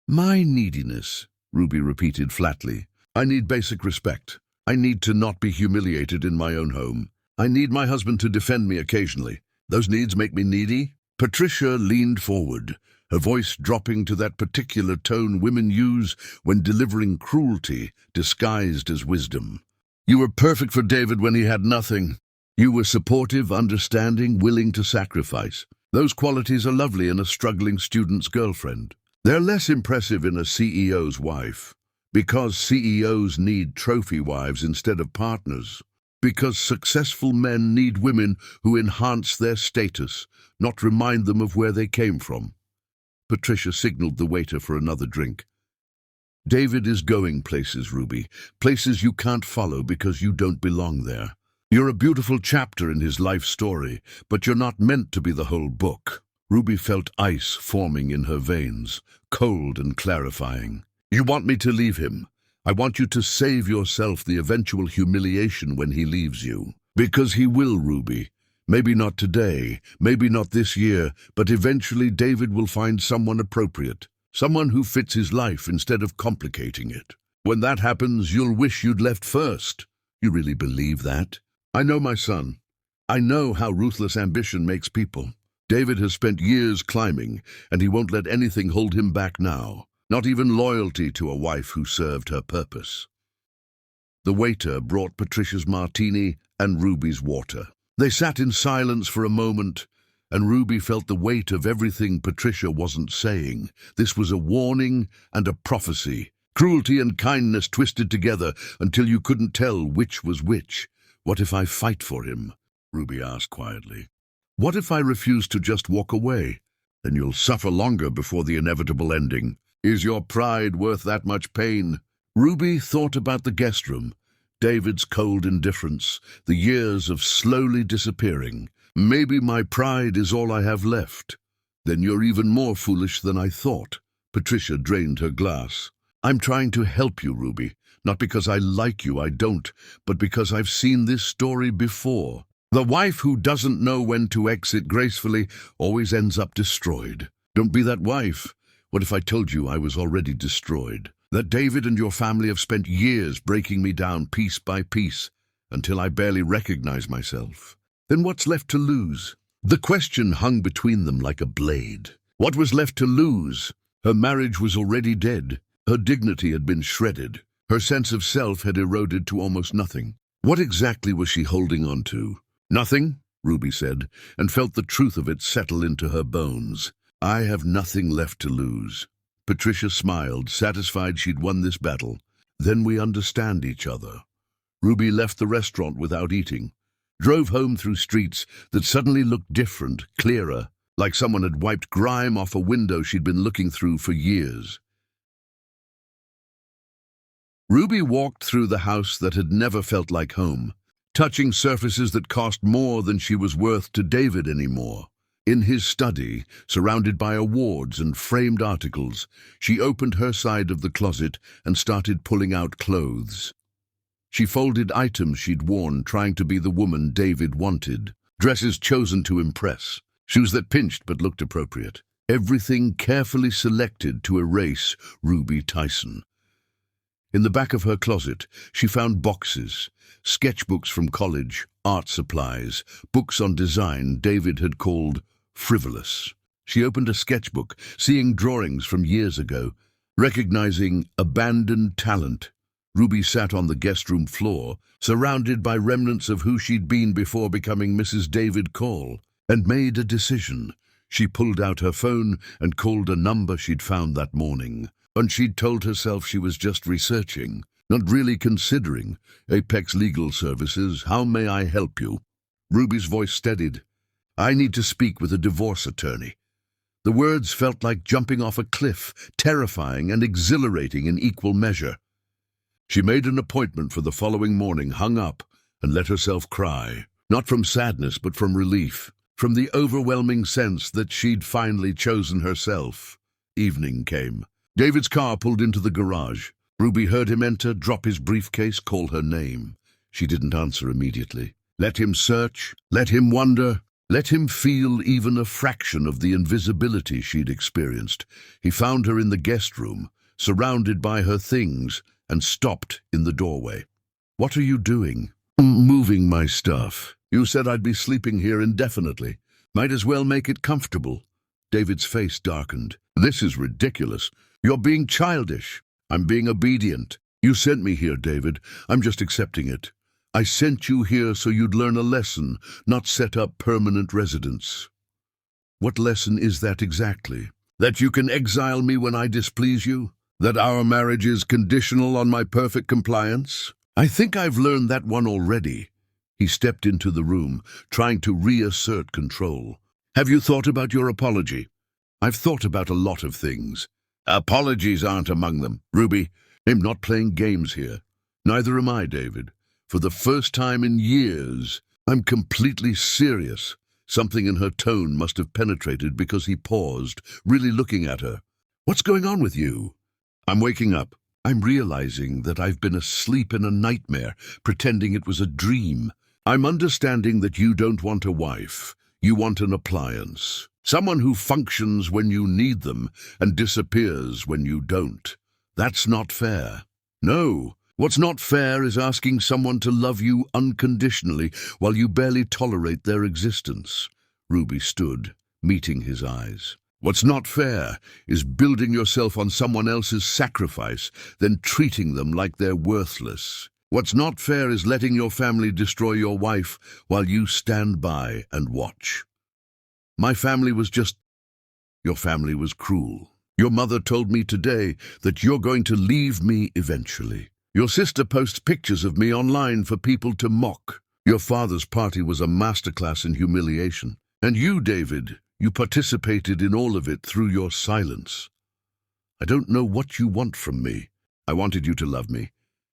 "My neediness," Ruby repeated flatly. "I need basic respect. I need to not be humiliated in my own home. I need my husband to defend me occasionally. Those needs make me needy." Patricia leaned forward, her voice dropping to that particular tone women use when delivering cruelty disguised as wisdom. "You were perfect for David when he had nothing. You were supportive, understanding, willing to sacrifice. Those qualities are lovely in a struggling student's girlfriend. They're less impressive in a CEO's wife. Because CEOs need trophy wives instead of partners. Because successful men need women who enhance their status, not remind them of where they came from." Patricia signaled the waiter for another drink. "David is going places, Ruby, places you can't follow because you don't belong there. You're a beautiful chapter in his life story, but you're not meant to be the whole book." Ruby felt ice forming in her veins, cold and clarifying. "You want me to leave him? I want you to save yourself the eventual humiliation when he leaves you. Because he will, Ruby. Maybe not today, maybe not this year, but eventually David will find someone appropriate. Someone who fits his life instead of complicating it. When that happens, you'll wish you'd left first." "You really believe that?" "I know my son. I know how ruthless ambition makes people. David has spent years climbing, and he won't let anything hold him back now. Not even loyalty to a wife who served her purpose." The waiter brought Patricia's martini and Ruby's water. They sat in silence for a moment, and Ruby felt the weight of everything Patricia wasn't saying. This was a warning and a prophecy. Cruelty and kindness twisted together until you couldn't tell which was which. "What if I fight for him?" Ruby asked quietly. "What if I refuse to just walk away? Then you'll suffer longer before the inevitable ending. Is your pride worth that much pain?" Ruby thought about the guest room, David's cold indifference, the years of slowly disappearing. "Maybe my pride is all I have left." "Then you're even more foolish than I thought." Patricia drained her glass. "I'm trying to help you, Ruby. Not because I like you, I don't, but because I've seen this story before. The wife who doesn't know when to exit gracefully always ends up destroyed. Don't be that wife. What if I told you I was already destroyed? That David and your family have spent years breaking me down piece by piece until I barely recognize myself. Then what's left to lose?" The question hung between them like a blade. What was left to lose? Her marriage was already dead. Her dignity had been shredded. Her sense of self had eroded to almost nothing. What exactly was she holding on to? "Nothing," Ruby said, and felt the truth of it settle into her bones. "I have nothing left to lose." Patricia smiled, satisfied she'd won this battle. Then we understand each other. Ruby left the restaurant without eating, drove home through streets that suddenly looked different, clearer, like someone had wiped grime off a window she'd been looking through for years. Ruby walked through the house that had never felt like home, touching surfaces that cost more than she was worth to David anymore. In his study, surrounded by awards and framed articles, she opened her side of the closet and started pulling out clothes. She folded items she'd worn, trying to be the woman David wanted. Dresses chosen to impress, shoes that pinched but looked appropriate. Everything carefully selected to erase Ruby Tyson. In the back of her closet, she found boxes, sketchbooks from college, art supplies, books on design David had called frivolous. She opened a sketchbook, seeing drawings from years ago, recognizing abandoned talent. Ruby sat on the guest room floor, surrounded by remnants of who she'd been before becoming Mrs. David Cole, and made a decision. She pulled out her phone and called a number she'd found that morning. And she'd told herself she was just researching, not really considering. Apex Legal Services, how may I help you? Ruby's voice steadied. I need to speak with a divorce attorney. The words felt like jumping off a cliff, terrifying and exhilarating in equal measure. She made an appointment for the following morning, hung up, and let herself cry. Not from sadness, but from relief, from the overwhelming sense that she'd finally chosen herself. Evening came. David's car pulled into the garage. Ruby heard him enter, drop his briefcase, call her name. She didn't answer immediately. Let him search, let him wonder, let him feel even a fraction of the invisibility she'd experienced. He found her in the guest room, surrounded by her things, and stopped in the doorway. What are you doing? Moving my stuff. You said I'd be sleeping here indefinitely. Might as well make it comfortable. David's face darkened. This is ridiculous. You're being childish. I'm being obedient. You sent me here, David. I'm just accepting it. I sent you here so you'd learn a lesson, not set up permanent residence. What lesson is that exactly? That you can exile me when I displease you? That our marriage is conditional on my perfect compliance? I think I've learned that one already. He stepped into the room, trying to reassert control. Have you thought about your apology? I've thought about a lot of things. Apologies aren't among them. Ruby, I'm not playing games here. Neither am I, David. For the first time in years, I'm completely serious. Something in her tone must have penetrated because he paused, really looking at her. What's going on with you? I'm waking up. I'm realizing that I've been asleep in a nightmare, pretending it was a dream. I'm understanding that you don't want a wife. You want an appliance. Someone who functions when you need them and disappears when you don't. That's not fair. No, what's not fair is asking someone to love you unconditionally while you barely tolerate their existence. Ruby stood, meeting his eyes. What's not fair is building yourself on someone else's sacrifice, then treating them like they're worthless. What's not fair is letting your family destroy your wife while you stand by and watch. My family was just... Your family was cruel. Your mother told me today that you're going to leave me eventually. Your sister posts pictures of me online for people to mock. Your father's party was a masterclass in humiliation. And you, David, you participated in all of it through your silence. I don't know what you want from me. I wanted you to love me.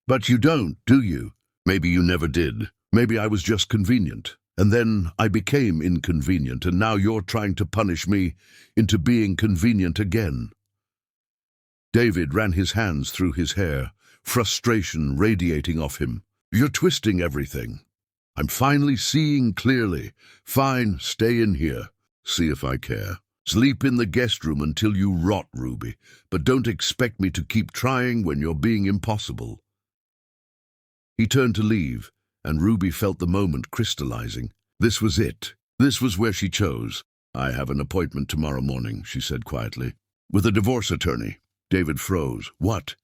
But you don't, do you? Maybe you never did. Maybe I was just convenient. And then I became inconvenient, and now you're trying to punish me into being convenient again. David ran his hands through his hair, frustration radiating off him. You're twisting everything. I'm finally seeing clearly. Fine, stay in here. See if I care. Sleep in the guest room until you rot, Ruby, but don't expect me to keep trying when you're being impossible. He turned to leave, and Ruby felt the moment crystallizing. This was it. This was where she chose. I have an appointment tomorrow morning, she said quietly. With a divorce attorney. David froze. What?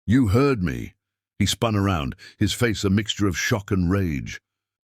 You heard me. He spun around, his face a mixture of shock and rage.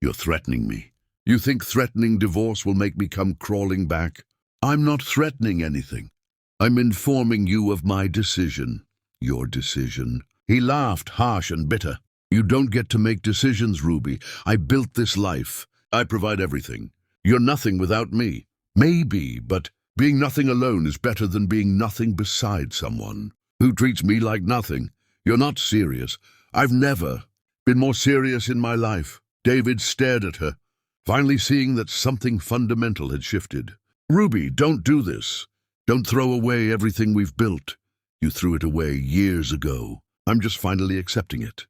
You're threatening me. You think threatening divorce will make me come crawling back? I'm not threatening anything. I'm informing you of my decision. Your decision. He laughed, harsh and bitter. You don't get to make decisions, Ruby. I built this life. I provide everything. You're nothing without me. Maybe, but being nothing alone is better than being nothing beside someone who treats me like nothing. You're not serious. I've never been more serious in my life. David stared at her, finally seeing that something fundamental had shifted. Ruby, don't do this. Don't throw away everything we've built. You threw it away years ago. I'm just finally accepting it.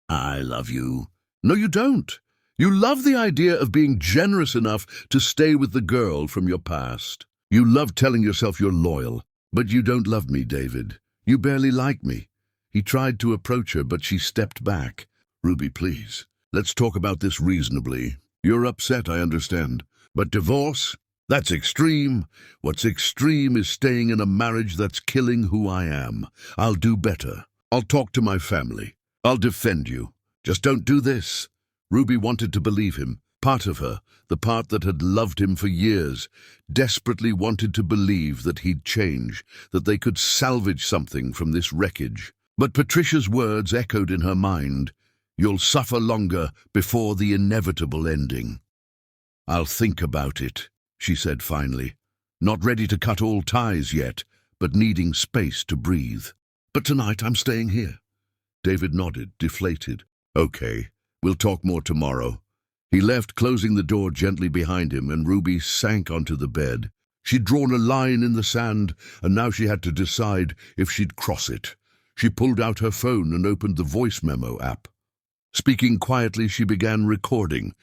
I love you. No, you don't. You love the idea of being generous enough to stay with the girl from your past. You love telling yourself you're loyal, but you don't love me, David. You barely like me. He tried to approach her, but she stepped back. Ruby, please. Let's talk about this reasonably. You're upset, I understand. But divorce? That's extreme. What's extreme is staying in a marriage that's killing who I am. I'll do better. I'll talk to my family. I'll defend you. Just don't do this. Ruby wanted to believe him. Part of her, the part that had loved him for years, desperately wanted to believe that he'd change, that they could salvage something from this wreckage. But Patricia's words echoed in her mind. You'll suffer longer before the inevitable ending. I'll think about it, she said finally. Not ready to cut all ties yet, but needing space to breathe. But tonight I'm staying here. David nodded, deflated. Okay, we'll talk more tomorrow. He left, closing the door gently behind him, and Ruby sank onto the bed. She'd drawn a line in the sand, and now she had to decide if she'd cross it. She pulled out her phone and opened the voice memo app. Speaking quietly, she began recording.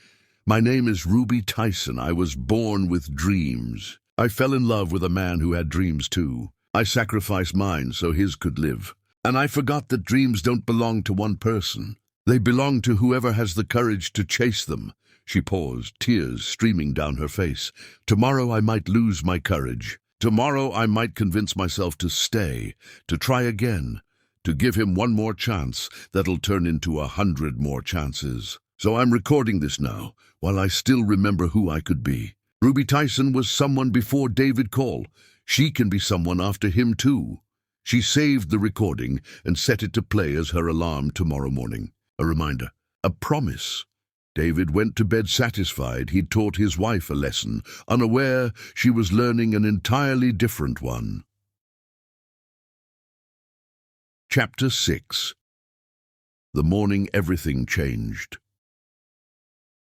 My name is Ruby Tyson. I was born with dreams. I fell in love with a man who had dreams too. I sacrificed mine so his could live. And I forgot that dreams don't belong to one person. They belong to whoever has the courage to chase them. She paused, tears streaming down her face. Tomorrow I might lose my courage. Tomorrow I might convince myself to stay, to try again, to give him one more chance that'll turn into 100 more chances. So I'm recording this now, while I still remember who I could be. Ruby Tyson was someone before David Call. She can be someone after him too. She saved the recording and set it to play as her alarm tomorrow morning. A reminder, a promise. David went to bed satisfied he'd taught his wife a lesson, unaware she was learning an entirely different one. Chapter 6. The morning everything changed.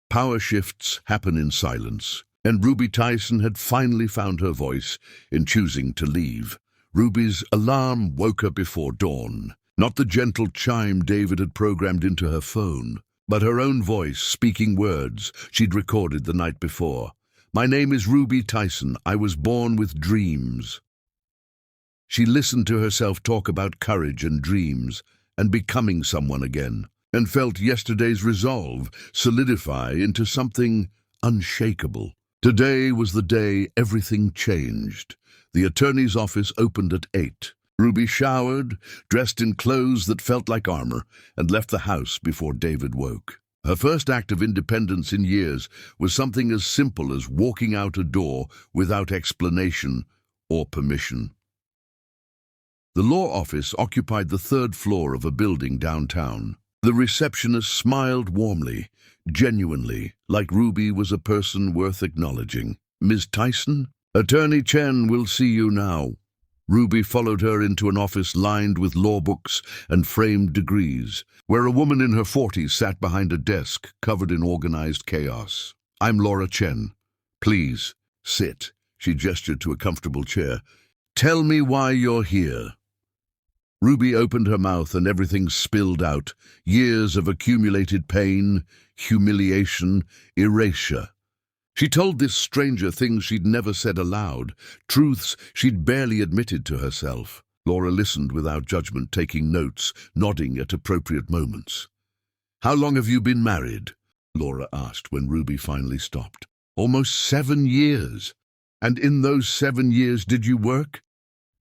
Power shifts happen in silence, and Ruby Tyson had finally found her voice in choosing to leave. Ruby's alarm woke her before dawn, not the gentle chime David had programmed into her phone, but her own voice speaking words she'd recorded the night before. My name is Ruby Tyson. I was born with dreams. She listened to herself talk about courage and dreams and becoming someone again, and felt yesterday's resolve solidify into something unshakable. Today was the day everything changed. The attorney's office opened at 8. Ruby showered, dressed in clothes that felt like armor, and left the house before David woke. Her first act of independence in years was something as simple as walking out a door without explanation or permission. The law office occupied the 3rd floor of a building downtown. The receptionist smiled warmly, genuinely, like Ruby was a person worth acknowledging. Ms. Tyson? Attorney Chen will see you now. Ruby followed her into an office lined with law books and framed degrees, where a woman in her 40s sat behind a desk covered in organized chaos. I'm Laura Chen. Please, sit. She gestured to a comfortable chair. Tell me why you're here. Ruby opened her mouth and everything spilled out. Years of accumulated pain, humiliation, erasure. She told this stranger things she'd never said aloud, truths she'd barely admitted to herself. Laura listened without judgment, taking notes, nodding at appropriate moments. How long have you been married? Laura asked when Ruby finally stopped. Almost 7 years. And in those 7 years did you work?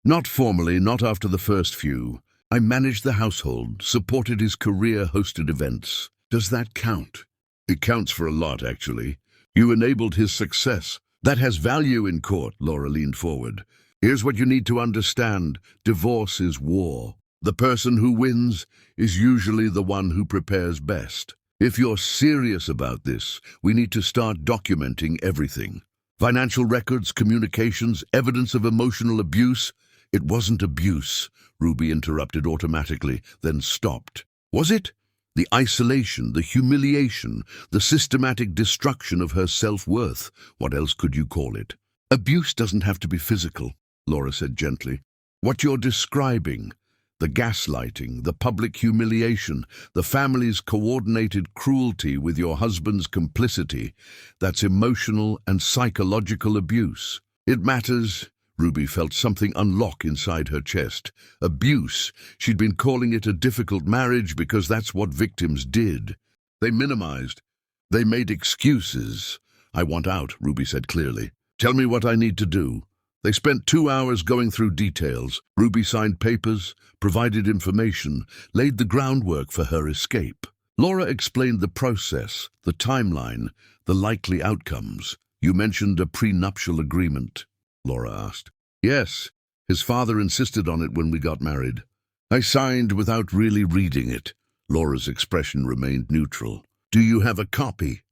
Not formally, not after the first few. I managed the household, supported his career, hosted events. Does that count? It counts for a lot, actually. You enabled his success. That has value in court, Laura leaned forward. Here's what you need to understand. Divorce is war. The person who wins is usually the one who prepares best. If you're serious about this, we need to start documenting everything. Financial records, communications, evidence of emotional abuse. It wasn't abuse, Ruby interrupted automatically, then stopped. Was it? The isolation, the humiliation, the systematic destruction of her self-worth. What else could you call it? Abuse doesn't have to be physical, Laura said gently. What you're describing, the gaslighting, the public humiliation, the family's coordinated cruelty with your husband's complicity, that's emotional and psychological abuse. It matters. Ruby felt something unlock inside her chest. Abuse. She'd been calling it a difficult marriage because that's what victims did. They minimized. They made excuses. I want out, Ruby said clearly. Tell me what I need to do. They spent 2 hours going through details. Ruby signed papers, provided information, laid the groundwork for her escape. Laura explained the process, the timeline, the likely outcomes. You mentioned a prenuptial agreement, Laura asked. Yes, his father insisted on it when we got married. I signed without really reading it. Laura's expression remained neutral. Do you have a copy?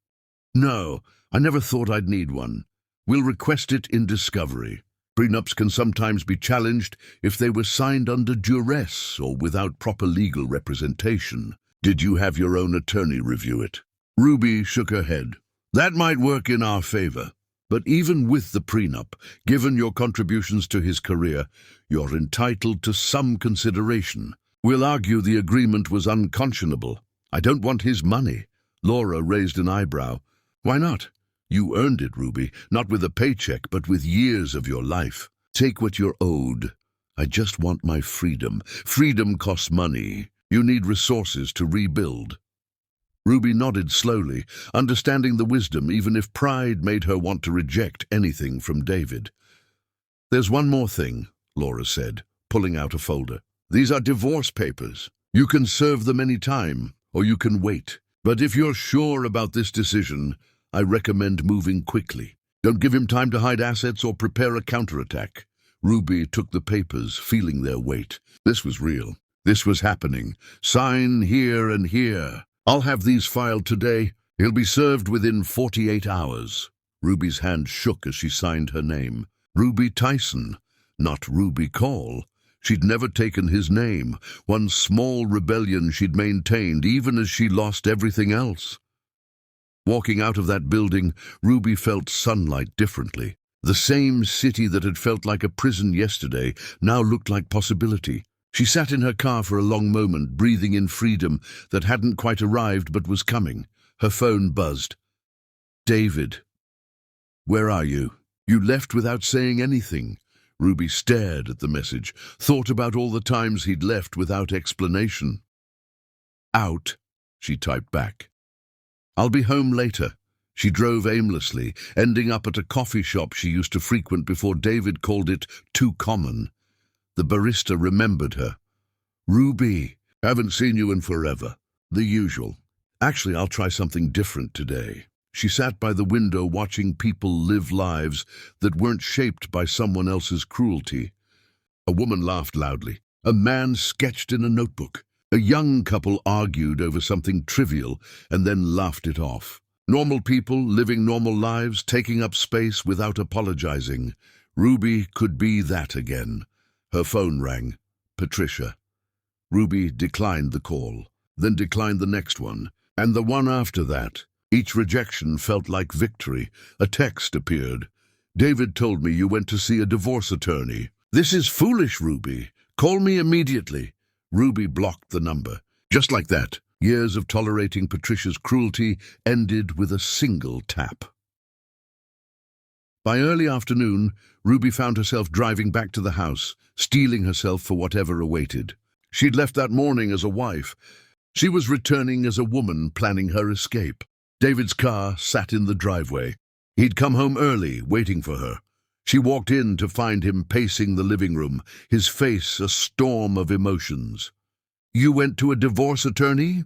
No, I never thought I'd need one. We'll request it in discovery. Prenups can sometimes be challenged if they were signed under duress or without proper legal representation. Did you have your own attorney review it? Ruby shook her head. That might work in our favor. But even with the prenup, given your contributions to his career, you're entitled to some consideration. We'll argue the agreement was unconscionable. I don't want his money. Laura raised an eyebrow. Why not? You earned it, Ruby, not with a paycheck, but with years of your life. Take what you're owed. I just want my freedom. Freedom costs money. You need resources to rebuild. Ruby nodded slowly, understanding the wisdom even if pride made her want to reject anything from David. There's one more thing, Laura said, pulling out a folder. These are divorce papers. You can serve them any time, or you can wait. But if you're sure about this decision, I recommend moving quickly. Don't give him time to hide assets or prepare a counterattack. Ruby took the papers, feeling their weight. This was real. This was happening. Sign here and here. I'll have these filed today. He'll be served within 48 hours. Ruby's hand shook as she signed her name. Ruby Tyson, not Ruby Call. She'd never taken his name, one small rebellion she'd maintained even as she lost everything else. Walking out of that building, Ruby felt sunlight differently. The same city that had felt like a prison yesterday now looked like possibility. She sat in her car for a long moment, breathing in freedom that hadn't quite arrived but was coming. Her phone buzzed. David. Where are you? You left without saying anything. Ruby stared at the message, thought about all the times he'd left without explanation. Out, she typed back. I'll be home later. She drove aimlessly, ending up at a coffee shop she used to frequent before David called it too common. The barista remembered her. Ruby, haven't seen you in forever. The usual. Actually, I'll try something different today. She sat by the window watching people live lives that weren't shaped by someone else's cruelty. A woman laughed loudly. A man sketched in a notebook. A young couple argued over something trivial and then laughed it off. Normal people living normal lives, taking up space without apologizing. Ruby could be that again. Her phone rang. Patricia. Ruby declined the call, then declined the next one, and the one after that. Each rejection felt like victory. A text appeared. David told me you went to see a divorce attorney. This is foolish, Ruby. Call me immediately. Ruby blocked the number. Just like that, years of tolerating Patricia's cruelty ended with a single tap. By early afternoon, Ruby found herself driving back to the house, steeling herself for whatever awaited. She'd left that morning as a wife. She was returning as a woman planning her escape. David's car sat in the driveway. He'd come home early, waiting for her. She walked in to find him pacing the living room, his face a storm of emotions. You went to a divorce attorney?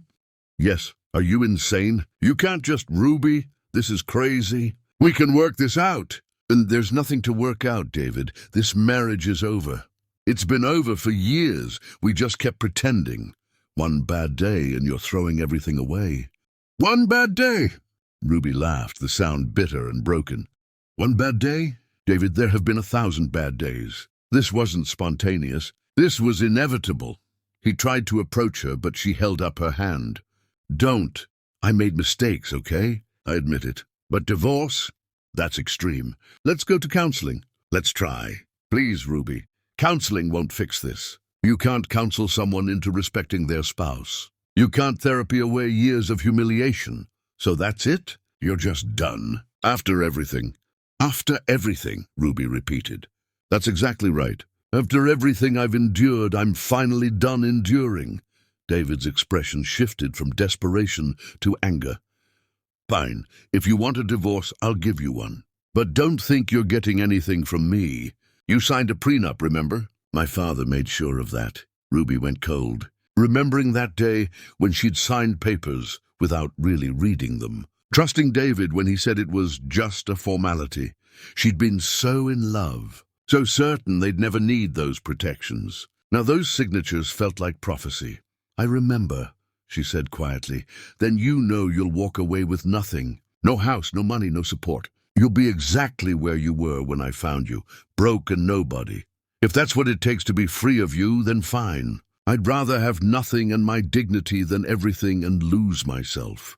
Yes. Are you insane? You can't just, Ruby. This is crazy. We can work this out. And there's nothing to work out, David. This marriage is over. It's been over for years. We just kept pretending. One bad day and you're throwing everything away. One bad day? Ruby laughed, the sound bitter and broken. One bad day? David, there have been 1,000 bad days. This wasn't spontaneous. This was inevitable. He tried to approach her, but she held up her hand. Don't. I made mistakes, okay? I admit it. But divorce? That's extreme. Let's go to counseling. Let's try. Please, Ruby. Counseling won't fix this. You can't counsel someone into respecting their spouse. You can't therapy away years of humiliation. So that's it? You're just done. After everything. After everything, Ruby repeated. That's exactly right. After everything I've endured, I'm finally done enduring. David's expression shifted from desperation to anger. Fine. If you want a divorce, I'll give you one. But don't think you're getting anything from me. You signed a prenup, remember? My father made sure of that. Ruby went cold, remembering that day when she'd signed papers without really reading them. Trusting David when he said it was just a formality. She'd been so in love, so certain they'd never need those protections. Now those signatures felt like prophecy. I remember, she said quietly. Then you know you'll walk away with nothing. No house, no money, no support. You'll be exactly where you were when I found you, broke and nobody. If that's what it takes to be free of you, then fine. I'd rather have nothing and my dignity than everything and lose myself.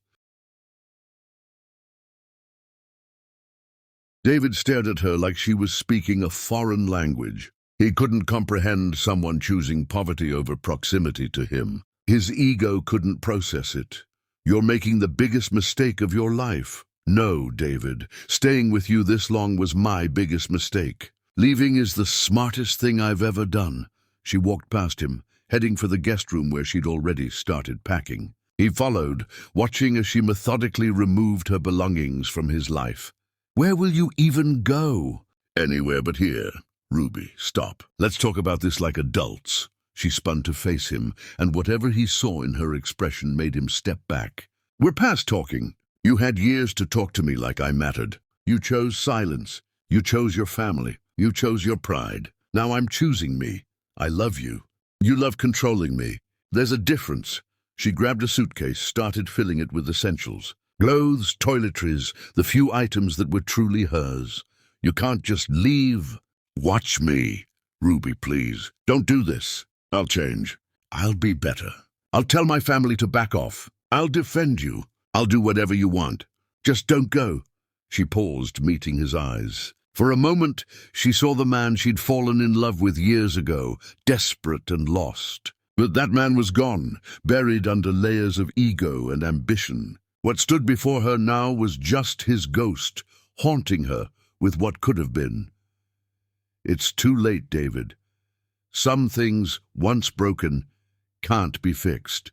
David stared at her like she was speaking a foreign language. He couldn't comprehend someone choosing poverty over proximity to him. His ego couldn't process it. You're making the biggest mistake of your life. No, David. Staying with you this long was my biggest mistake. Leaving is the smartest thing I've ever done. She walked past him, heading for the guest room where she'd already started packing. He followed, watching as she methodically removed her belongings from his life. Where will you even go? Anywhere but here. Ruby, stop. Let's talk about this like adults. She spun to face him, and whatever he saw in her expression made him step back. We're past talking. You had years to talk to me like I mattered. You chose silence. You chose your family. You chose your pride. Now I'm choosing me. I love you. You love controlling me. There's a difference. She grabbed a suitcase, started filling it with essentials. Clothes, toiletries, the few items that were truly hers. You can't just leave. Watch me. Ruby, please. Don't do this. I'll change. I'll be better. I'll tell my family to back off. I'll defend you. I'll do whatever you want. Just don't go. She paused, meeting his eyes. For a moment, she saw the man she'd fallen in love with years ago, desperate and lost. But that man was gone, buried under layers of ego and ambition. What stood before her now was just his ghost, haunting her with what could have been. It's too late, David. Some things, once broken, can't be fixed.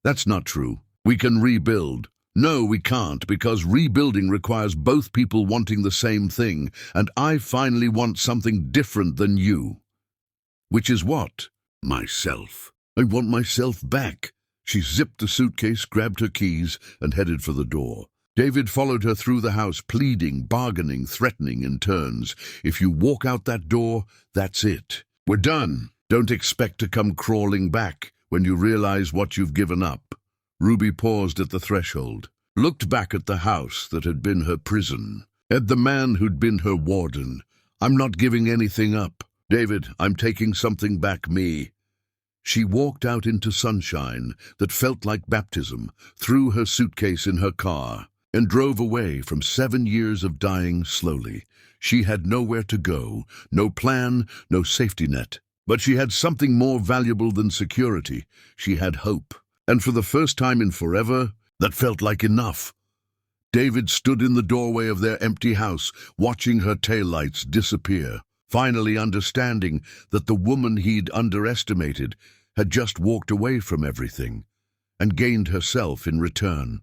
That's not true. We can rebuild. No, we can't, because rebuilding requires both people wanting the same thing, and I finally want something different than you. Which is what? Myself. I want myself back. She zipped the suitcase, grabbed her keys, and headed for the door. David followed her through the house, pleading, bargaining, threatening in turns. If you walk out that door, that's it. We're done. Don't expect to come crawling back when you realize what you've given up. Ruby paused at the threshold, looked back at the house that had been her prison, at the man who'd been her warden. I'm not giving anything up. David, I'm taking something back, me. She walked out into sunshine that felt like baptism, threw her suitcase in her car, and drove away from 7 years of dying slowly. She had nowhere to go, no plan, no safety net. But she had something more valuable than security. She had hope. And for the first time in forever, that felt like enough. David stood in the doorway of their empty house, watching her taillights disappear, finally understanding that the woman he'd underestimated had just walked away from everything and gained herself in return.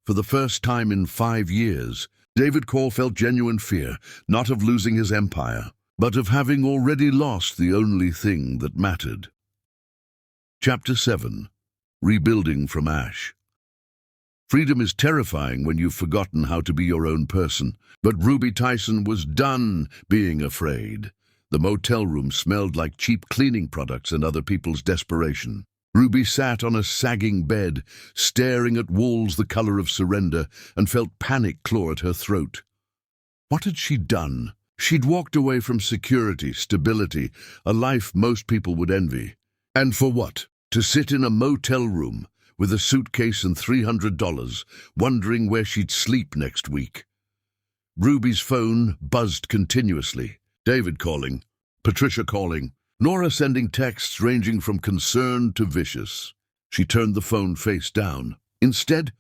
For the first time in 5 years, David Cole felt genuine fear, not of losing his empire, but of having already lost the only thing that mattered. Chapter 7. Rebuilding from Ash. Freedom is terrifying when you've forgotten how to be your own person. But Ruby Tyson was done being afraid. The motel room smelled like cheap cleaning products and other people's desperation. Ruby sat on a sagging bed, staring at walls the color of surrender, and felt panic claw at her throat. What had she done? She'd walked away from security, stability, a life most people would envy. And for what? To sit in a motel room with a suitcase and $300, wondering where she'd sleep next week. Ruby's phone buzzed continuously. David calling, Patricia calling, Nora sending texts ranging from concerned to vicious. She turned the phone face down. Instead,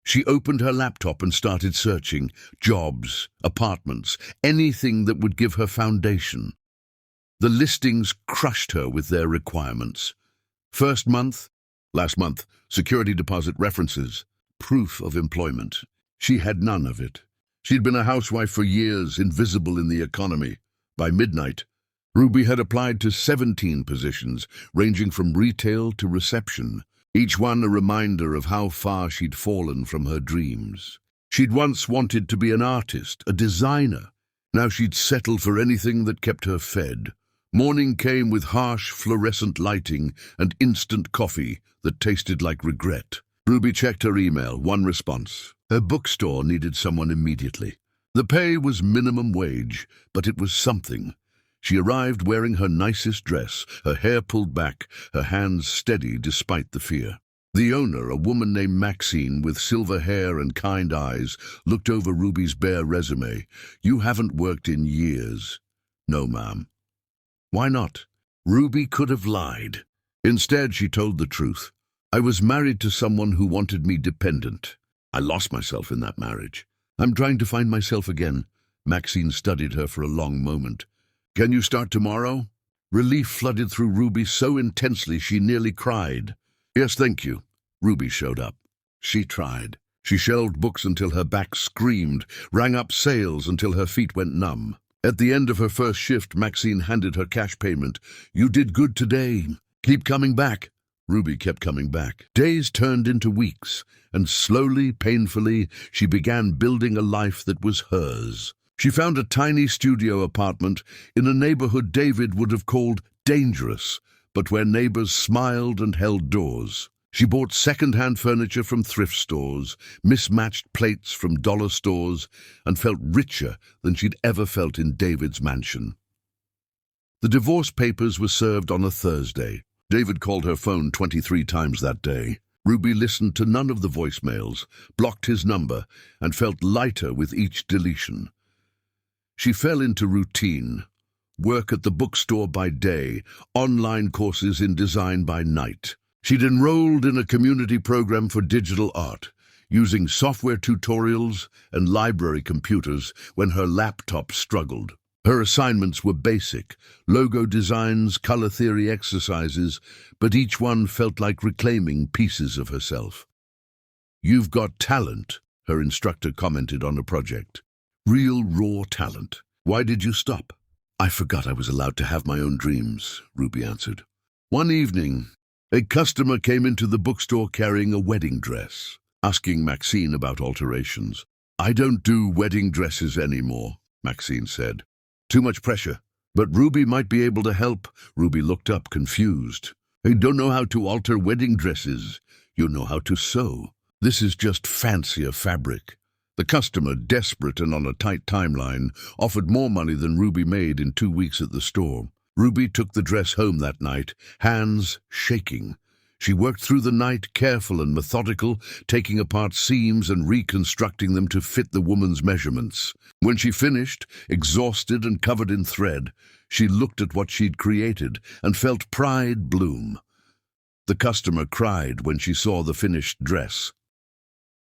she opened her laptop and started searching. Jobs, apartments, anything that would give her foundation. The listings crushed her with their requirements. First month, last month, security deposit references, proof of employment. She had none of it. She'd been a housewife for years, invisible in the economy. By midnight, Ruby had applied to 17 positions, ranging from retail to reception, each one a reminder of how far she'd fallen from her dreams. She'd once wanted to be an artist, a designer. Now she'd settled for anything that kept her fed. Morning came with harsh fluorescent lighting and instant coffee that tasted like regret. Ruby checked her email, one response. Her bookstore needed someone immediately. The pay was minimum wage, but it was something. She arrived wearing her nicest dress, her hair pulled back, her hands steady despite the fear. The owner, a woman named Maxine with silver hair and kind eyes, looked over Ruby's bare resume. You haven't worked in years. No, ma'am. Why not? Ruby could have lied. Instead, she told the truth. I was married to someone who wanted me dependent. I lost myself in that marriage. I'm trying to find myself again. Maxine studied her for a long moment. Can you start tomorrow? Relief flooded through Ruby so intensely she nearly cried. Yes, thank you. Ruby showed up. She tried. She shelved books until her back screamed, rang up sales until her feet went numb. At the end of her first shift, Maxine handed her cash payment. You did good today. Keep coming back. Ruby kept coming back. Days turned into weeks, and slowly, painfully, she began building a life that was hers. She found a tiny studio apartment in a neighborhood David would have called dangerous, but where neighbors smiled and held doors. She bought second-hand furniture from thrift stores, mismatched plates from dollar stores, and felt richer than she'd ever felt in David's mansion. The divorce papers were served on a Thursday. David called her phone 23 times that day. Ruby listened to none of the voicemails, blocked his number, and felt lighter with each deletion. She fell into routine. Work at the bookstore by day, online courses in design by night. She'd enrolled in a community program for digital art, using software tutorials and library computers when her laptop struggled. Her assignments were basic, logo designs, color theory exercises, but each one felt like reclaiming pieces of herself. You've got talent, her instructor commented on a project. Real, raw talent. Why did you stop? I forgot I was allowed to have my own dreams, Ruby answered. One evening, a customer came into the bookstore carrying a wedding dress, asking Maxine about alterations. I don't do wedding dresses anymore, Maxine said. Too much pressure. But Ruby might be able to help. Ruby looked up, confused. I don't know how to alter wedding dresses. You know how to sew. This is just fancier fabric. The customer, desperate and on a tight timeline, offered more money than Ruby made in 2 weeks at the store. Ruby took the dress home that night, hands shaking. She worked through the night, careful and methodical, taking apart seams and reconstructing them to fit the woman's measurements. When she finished, exhausted and covered in thread, she looked at what she'd created and felt pride bloom. The customer cried when she saw the finished dress.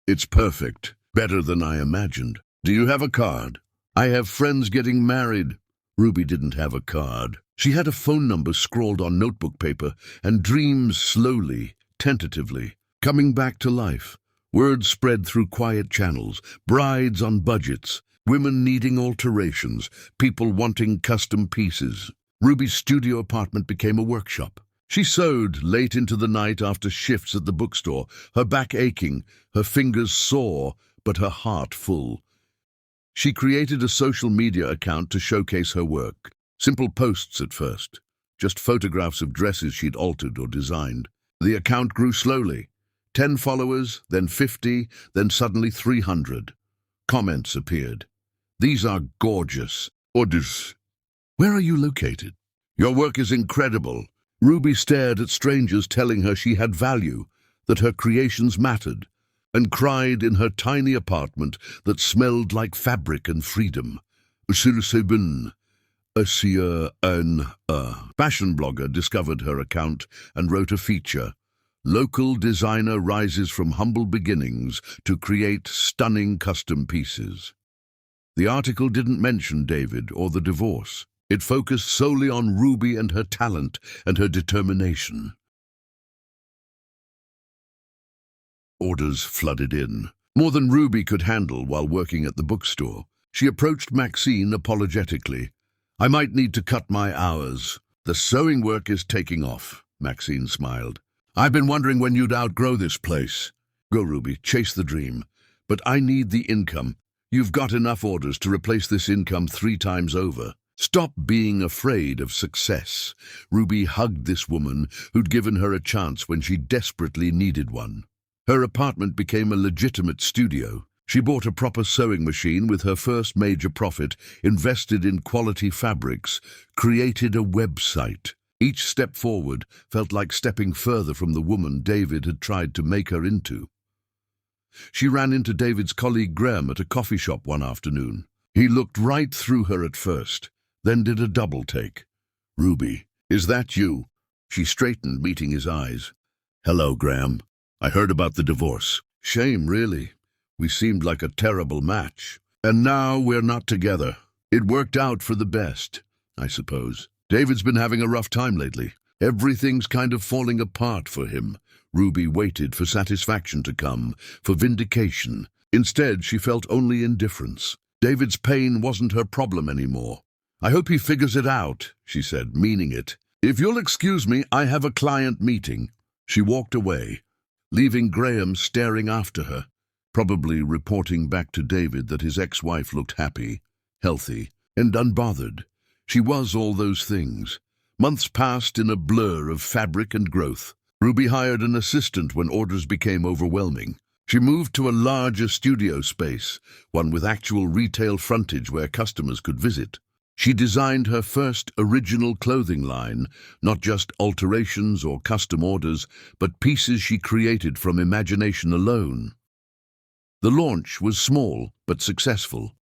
It's perfect. Better than I imagined. Do you have a card? I have friends getting married. Ruby didn't have a card. She had a phone number scrawled on notebook paper and dreams slowly, tentatively, coming back to life. Word spread through quiet channels, brides on budgets, women needing alterations, people wanting custom pieces. Ruby's studio apartment became a workshop. She sewed late into the night after shifts at the bookstore, her back aching, her fingers sore, but her heart full. She created a social media account to showcase her work. Simple posts at first, just photographs of dresses she'd altered or designed. The account grew slowly. 10 followers, then 50, then suddenly 300. Comments appeared. "These are gorgeous." Orders. "Where are you located?" "Your work is incredible." Ruby stared at strangers telling her she had value, that her creations mattered, and cried in her tiny apartment that smelled like fabric and freedom. A fashion blogger discovered her account and wrote a feature. Local designer rises from humble beginnings to create stunning custom pieces. The article didn't mention David or the divorce. It focused solely on Ruby and her talent and her determination. Orders flooded in, more than Ruby could handle while working at the bookstore. She approached Maxine apologetically. "I might need to cut my hours. The sewing work is taking off," Maxine smiled. "I've been wondering when you'd outgrow this place." "Go, Ruby, chase the dream. But I need the income. You've got enough orders to replace this income 3 times over. Stop being afraid of success." Ruby hugged this woman who'd given her a chance when she desperately needed one. Her apartment became a legitimate studio. She bought a proper sewing machine with her first major profit, invested in quality fabrics, created a website. Each step forward felt like stepping further from the woman David had tried to make her into. She ran into David's colleague Graham at a coffee shop one afternoon. He looked right through her at first, then did a double take. "Ruby, is that you?" She straightened, meeting his eyes. "Hello, Graham. I heard about the divorce." "Shame, really. We seemed like a terrible match. And now we're not together. It worked out for the best, I suppose. David's been having a rough time lately. Everything's kind of falling apart for him." Ruby waited for satisfaction to come, for vindication. Instead, she felt only indifference. David's pain wasn't her problem anymore. "I hope he figures it out," she said, meaning it. "If you'll excuse me, I have a client meeting." She walked away, leaving Graham staring after her, probably reporting back to David that his ex-wife looked happy, healthy, and unbothered. She was all those things. Months passed in a blur of fabric and growth. Ruby hired an assistant when orders became overwhelming. She moved to a larger studio space, one with actual retail frontage where customers could visit. She designed her first original clothing line, not just alterations or custom orders, but pieces she created from imagination alone. The launch was small but successful.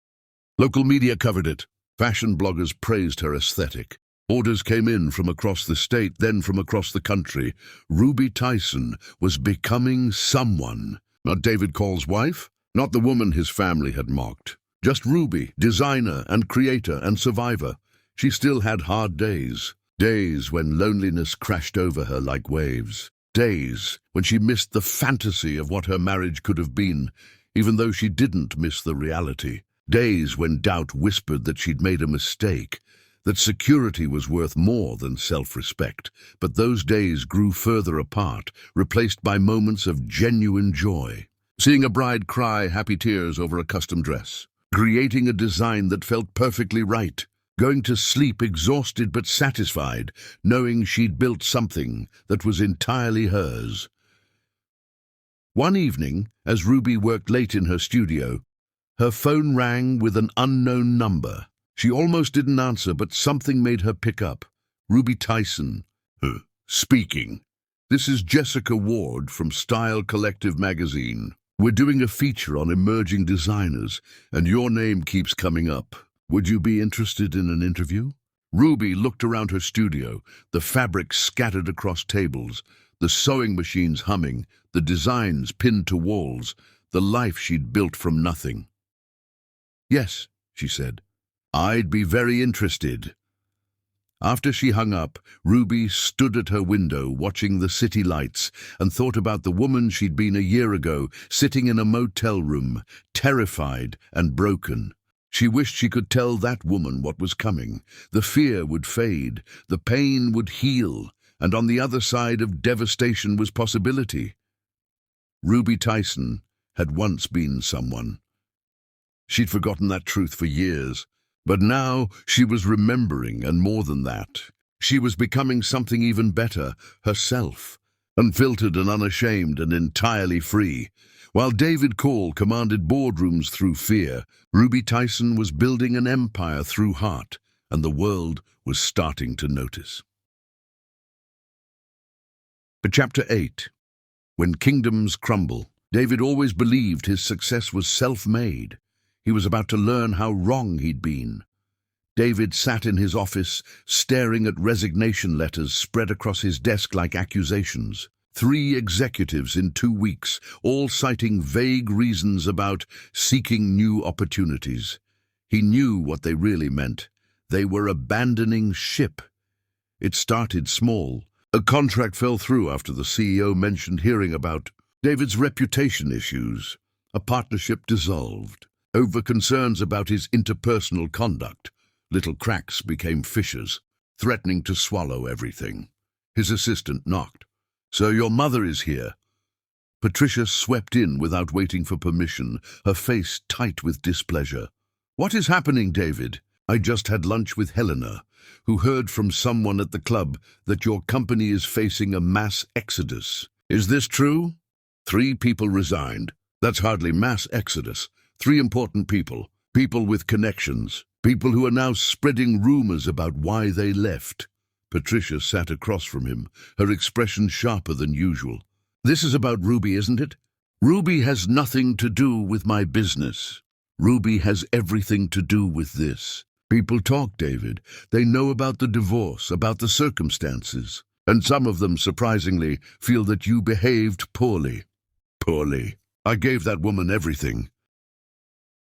Local media covered it. Fashion bloggers praised her aesthetic. Orders came in from across the state, then from across the country. Ruby Tyson was becoming someone. Not David Call's wife, not the woman his family had mocked. Just Ruby, designer and creator and survivor. She still had hard days. Days when loneliness crashed over her like waves. Days when she missed the fantasy of what her marriage could have been, even though she didn't miss the reality. Days when doubt whispered that she'd made a mistake, that security was worth more than self-respect. But those days grew further apart, replaced by moments of genuine joy. Seeing a bride cry happy tears over a custom dress. Creating a design that felt perfectly right. Going to sleep exhausted but satisfied, knowing she'd built something that was entirely hers. One evening, as Ruby worked late in her studio, her phone rang with an unknown number. She almost didn't answer, but something made her pick up. Ruby Tyson. Speaking. "This is Jessica Ward from Style Collective magazine. We're doing a feature on emerging designers, and your name keeps coming up. Would you be interested in an interview?" Ruby looked around her studio, the fabric scattered across tables, the sewing machines humming, the designs pinned to walls, the life she'd built from nothing. "Yes," she said. "I'd be very interested." After she hung up, Ruby stood at her window watching the city lights and thought about the woman she'd been a year ago, sitting in a motel room, terrified and broken. She wished she could tell that woman what was coming. The fear would fade, the pain would heal, and on the other side of devastation was possibility. Ruby Tyson had once been someone. She'd forgotten that truth for years, but now she was remembering, and more than that. She was becoming something even better, herself, unfiltered and unashamed and entirely free. While David Call commanded boardrooms through fear, Ruby Tyson was building an empire through heart, and the world was starting to notice. But Chapter 8. When kingdoms crumble. David always believed his success was self-made. He was about to learn how wrong he'd been. David sat in his office, staring at resignation letters spread across his desk like accusations. 3 executives in 2 weeks, all citing vague reasons about seeking new opportunities. He knew what they really meant. They were abandoning ship. It started small. A contract fell through after the CEO mentioned hearing about David's reputation issues. A partnership dissolved. Over concerns about his interpersonal conduct, little cracks became fissures, threatening to swallow everything. His assistant knocked. "So your mother is here." Patricia swept in without waiting for permission, her face tight with displeasure. "What is happening, David?" "I just had lunch with Helena, who heard from someone at the club that your company is facing a mass exodus. Is this true?" 3 people resigned. That's hardly mass exodus. 3 important people. People with connections. People who are now spreading rumors about why they left. Patricia sat across from him, her expression sharper than usual. "This is about Ruby, isn't it?" "Ruby has nothing to do with my business. Ruby has everything to do with this. People talk, David. They know about the divorce, about the circumstances. And some of them, surprisingly, feel that you behaved poorly." "Poorly? I gave that woman everything."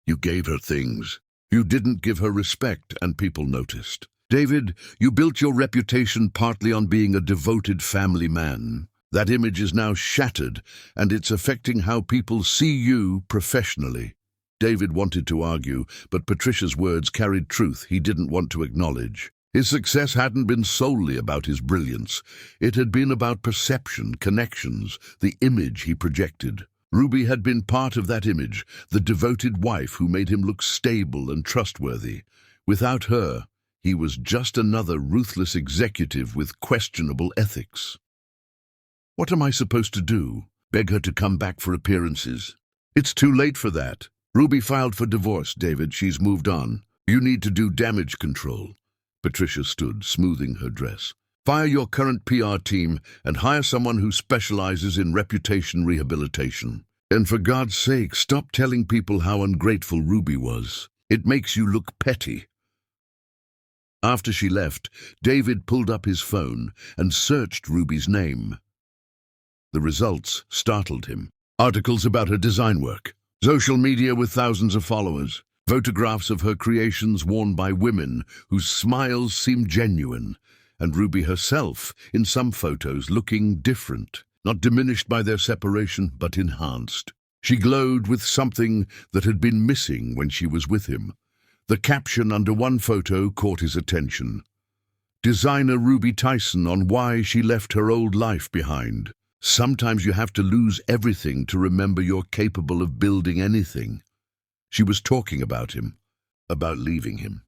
"You gave her things. You didn't give her respect, and people noticed. David, you built your reputation partly on being a devoted family man. That image is now shattered, and it's affecting how people see you professionally." David wanted to argue, but Patricia's words carried truth he didn't want to acknowledge. His success hadn't been solely about his brilliance. It had been about perception, connections, the image he projected. Ruby had been part of that image, the devoted wife who made him look stable and trustworthy. Without her, he was just another ruthless executive with questionable ethics. "What am I supposed to do? Beg her to come back for appearances?" "It's too late for that. Ruby filed for divorce, David. She's moved on. You need to do damage control." Patricia stood, smoothing her dress. "Fire your current PR team and hire someone who specializes in reputation rehabilitation. And for God's sake, stop telling people how ungrateful Ruby was. It makes you look petty." After she left, David pulled up his phone and searched Ruby's name. The results startled him. Articles about her design work, social media with thousands of followers, photographs of her creations worn by women whose smiles seemed genuine, and Ruby herself, in some photos, looking different, not diminished by their separation, but enhanced. She glowed with something that had been missing when she was with him. The caption under one photo caught his attention. "Designer Ruby Tyson on why she left her old life behind. Sometimes you have to lose everything to remember you're capable of building anything." She was talking about him, about leaving him.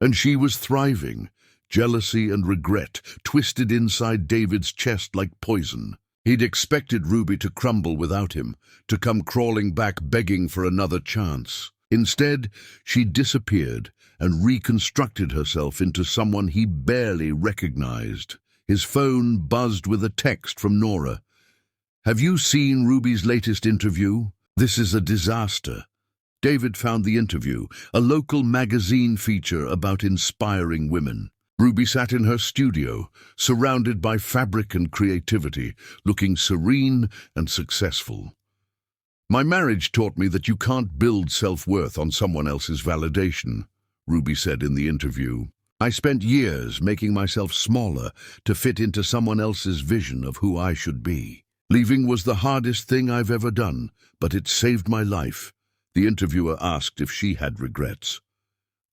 And she was thriving. Jealousy and regret twisted inside David's chest like poison. He'd expected Ruby to crumble without him, to come crawling back begging for another chance. Instead, she disappeared and reconstructed herself into someone he barely recognized. His phone buzzed with a text from Nora. "Have you seen Ruby's latest interview? This is a disaster." David found the interview, a local magazine feature about inspiring women. Ruby sat in her studio, surrounded by fabric and creativity, looking serene and successful. "My marriage taught me that you can't build self-worth on someone else's validation," Ruby said in the interview. "I spent years making myself smaller to fit into someone else's vision of who I should be. Leaving was the hardest thing I've ever done, but it saved my life." The interviewer asked if she had regrets.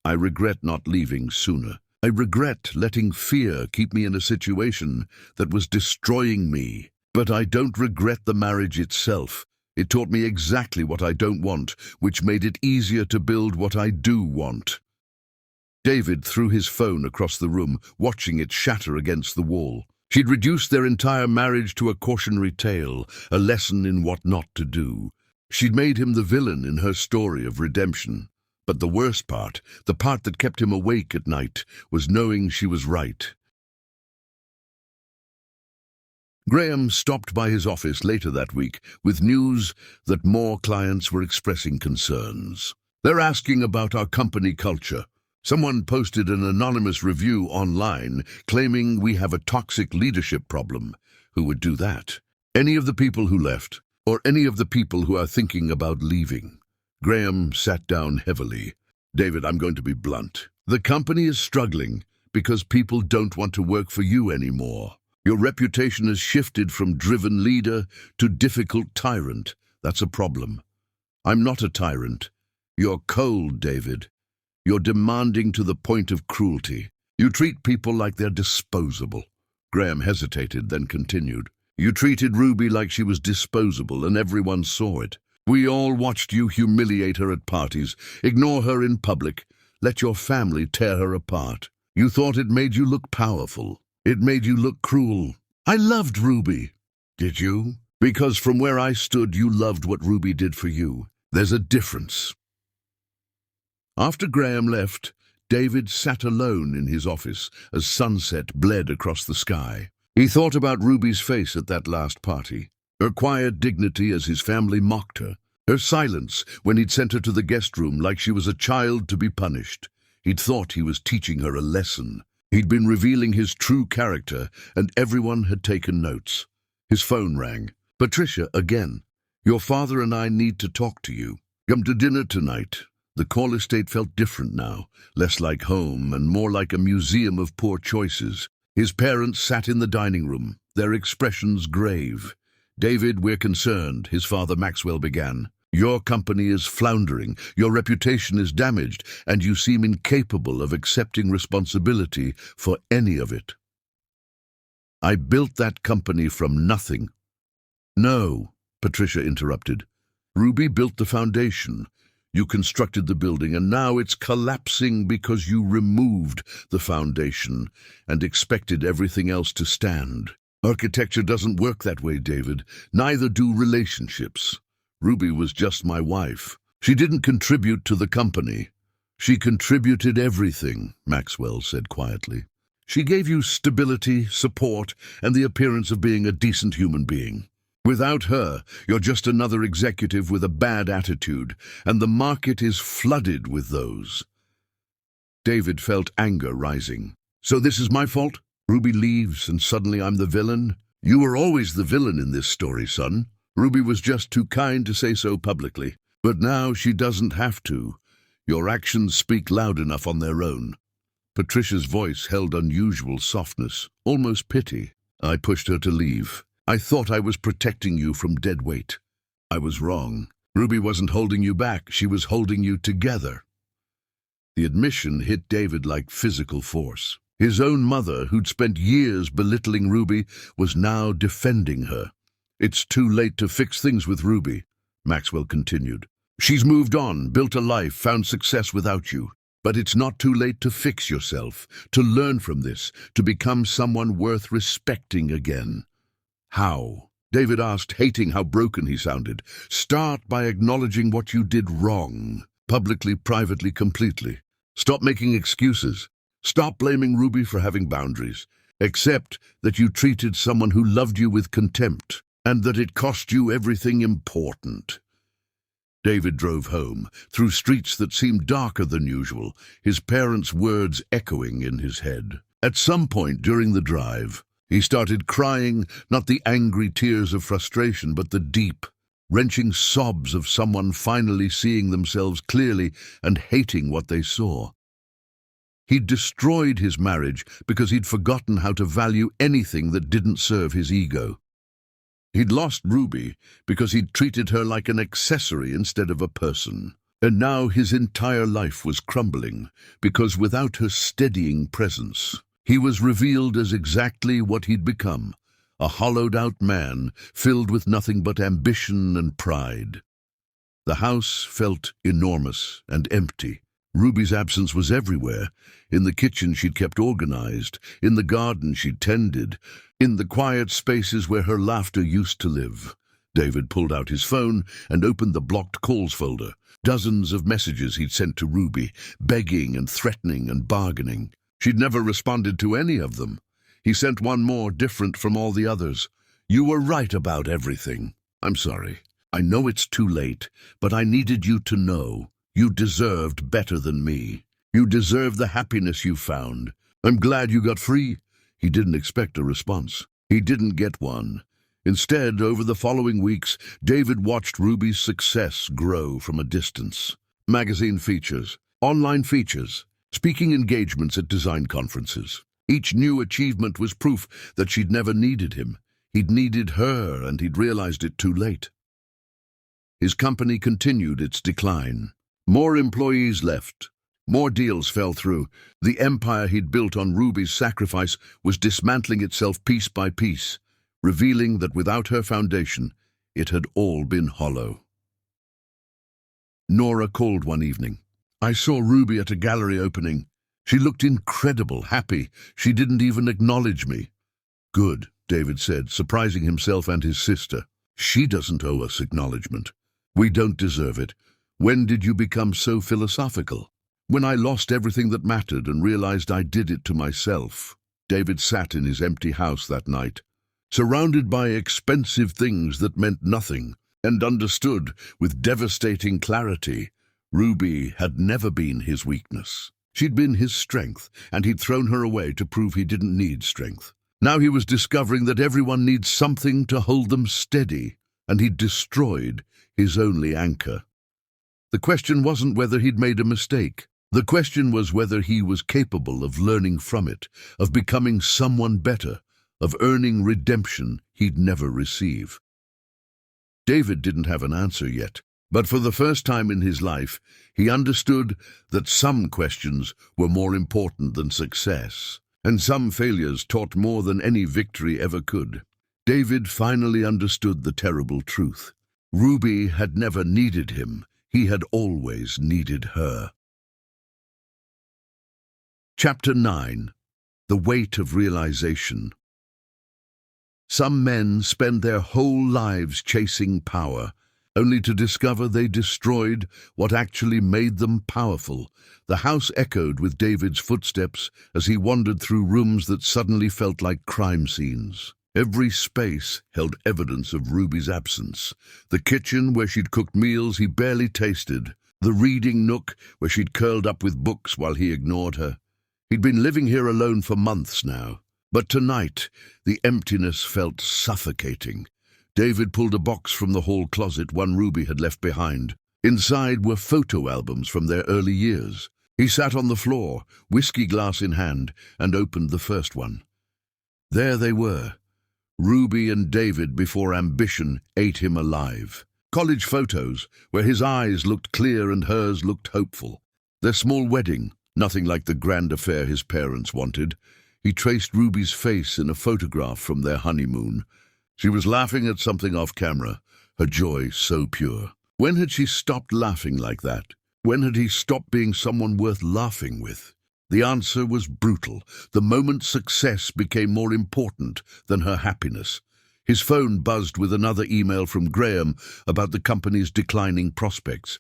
"I regret not leaving sooner." I regret letting fear keep me in a situation that was destroying me. But I don't regret the marriage itself. It taught me exactly what I don't want, which made it easier to build what I do want." David threw his phone across the room, watching it shatter against the wall. She'd reduced their entire marriage to a cautionary tale, a lesson in what not to do. She'd made him the villain in her story of redemption. But the worst part, the part that kept him awake at night, was knowing she was right. Graham stopped by his office later that week with news that more clients were expressing concerns. "They're asking about our company culture. Someone posted an anonymous review online claiming we have a toxic leadership problem." Who would do that? Any of the people who left, or any of the people who are thinking about leaving? Graham sat down heavily. "David, I'm going to be blunt. The company is struggling because people don't want to work for you anymore. Your reputation has shifted from driven leader to difficult tyrant. That's a problem. I'm not a tyrant. You're cold, David. You're demanding to the point of cruelty. You treat people like they're disposable." Graham hesitated, then continued. "You treated Ruby like she was disposable, and everyone saw it. We all watched you humiliate her at parties, ignore her in public, let your family tear her apart. You thought it made you look powerful. It made you look cruel. I loved Ruby." "Did you?" "Because from where I stood, you loved what Ruby did for you. There's a difference." After Graham left, David sat alone in his office as sunset bled across the sky. He thought about Ruby's face at that last party, her quiet dignity as his family mocked her, her silence when he'd sent her to the guest room like she was a child to be punished. He'd thought he was teaching her a lesson. He'd been revealing his true character, and everyone had taken notes. His phone rang. "Patricia, again. Your father and I need to talk to you. Come to dinner tonight." The call estate felt different now, less like home and more like a museum of poor choices. His parents sat in the dining room, their expressions grave. "David, we're concerned," his father Maxwell began. "Your company is floundering, your reputation is damaged, and you seem incapable of accepting responsibility for any of it." "I built that company from nothing." "No," Patricia interrupted. "Ruby built the foundation. You constructed the building, and now it's collapsing because you removed the foundation and expected everything else to stand. Architecture doesn't work that way, David. Neither do relationships. Ruby was just my wife. She didn't contribute to the company. She contributed everything," Maxwell said quietly. "She gave you stability, support, and the appearance of being a decent human being. Without her, you're just another executive with a bad attitude, and the market is flooded with those." David felt anger rising. "So this is my fault? Ruby leaves, and suddenly I'm the villain? You were always the villain in this story, son. Ruby was just too kind to say so publicly. But now she doesn't have to. Your actions speak loud enough on their own." Patricia's voice held unusual softness, almost pity. "I pushed her to leave. I thought I was protecting you from dead weight. I was wrong. Ruby wasn't holding you back, she was holding you together." The admission hit David like physical force. His own mother, who'd spent years belittling Ruby, was now defending her. "It's too late to fix things with Ruby," Maxwell continued. "She's moved on, built a life, found success without you. But it's not too late to fix yourself, to learn from this, to become someone worth respecting again." "How?" David asked, hating how broken he sounded. "Start by acknowledging what you did wrong, publicly, privately, completely. Stop making excuses. Stop blaming Ruby for having boundaries. Accept that you treated someone who loved you with contempt, and that it cost you everything important." David drove home, through streets that seemed darker than usual, his parents' words echoing in his head. At some point during the drive, he started crying, not the angry tears of frustration, but the deep, wrenching sobs of someone finally seeing themselves clearly and hating what they saw. He'd destroyed his marriage because he'd forgotten how to value anything that didn't serve his ego. He'd lost Ruby because he'd treated her like an accessory instead of a person. And now his entire life was crumbling, because without her steadying presence, he was revealed as exactly what he'd become, a hollowed-out man filled with nothing but ambition and pride. The house felt enormous and empty. Ruby's absence was everywhere. In the kitchen she'd kept organized, in the garden she'd tended, in the quiet spaces where her laughter used to live. David pulled out his phone and opened the blocked calls folder. Dozens of messages he'd sent to Ruby, begging and threatening and bargaining. She'd never responded to any of them. He sent one more, different from all the others. "You were right about everything. I'm sorry. I know it's too late, but I needed you to know. You deserved better than me. You deserve the happiness you found. I'm glad you got free." He didn't expect a response. He didn't get one. Instead, over the following weeks, David watched Ruby's success grow from a distance. Magazine features, online features, speaking engagements at design conferences. Each new achievement was proof that she'd never needed him. He'd needed her, and he'd realized it too late. His company continued its decline. More employees left. More deals fell through. The empire he'd built on Ruby's sacrifice was dismantling itself piece by piece, revealing that without her foundation, it had all been hollow. Nora called one evening. "I saw Ruby at a gallery opening. She looked incredible, happy. She didn't even acknowledge me." "Good," David said, surprising himself and his sister. "She doesn't owe us acknowledgement. We don't deserve it. When did you become so philosophical?" "When I lost everything that mattered and realized I did it to myself." David sat in his empty house that night, surrounded by expensive things that meant nothing, and understood with devastating clarity Ruby had never been his weakness. She'd been his strength, and he'd thrown her away to prove he didn't need strength. Now he was discovering that everyone needs something to hold them steady, and he'd destroyed his only anchor. The question wasn't whether he'd made a mistake. The question was whether he was capable of learning from it, of becoming someone better, of earning redemption he'd never receive. David didn't have an answer yet, but for the first time in his life, he understood that some questions were more important than success, and some failures taught more than any victory ever could. David finally understood the terrible truth. Ruby had never needed him. He had always needed her. Chapter 9. The Weight of Realization. Some men spend their whole lives chasing power, only to discover they destroyed what actually made them powerful. The house echoed with David's footsteps as he wandered through rooms that suddenly felt like crime scenes. Every space held evidence of Ruby's absence. The kitchen where she'd cooked meals he barely tasted. The reading nook where she'd curled up with books while he ignored her. He'd been living here alone for months now. But tonight, the emptiness felt suffocating. David pulled a box from the hall closet one Ruby had left behind. Inside were photo albums from their early years. He sat on the floor, whiskey glass in hand, and opened the first one. There they were, Ruby and David before ambition ate him alive. College photos, where his eyes looked clear and hers looked hopeful. Their small wedding, nothing like the grand affair his parents wanted. He traced Ruby's face in a photograph from their honeymoon. She was laughing at something off camera, her joy so pure. When had she stopped laughing like that? When had he stopped being someone worth laughing with? The answer was brutal. The moment success became more important than her happiness. His phone buzzed with another email from Graham about the company's declining prospects.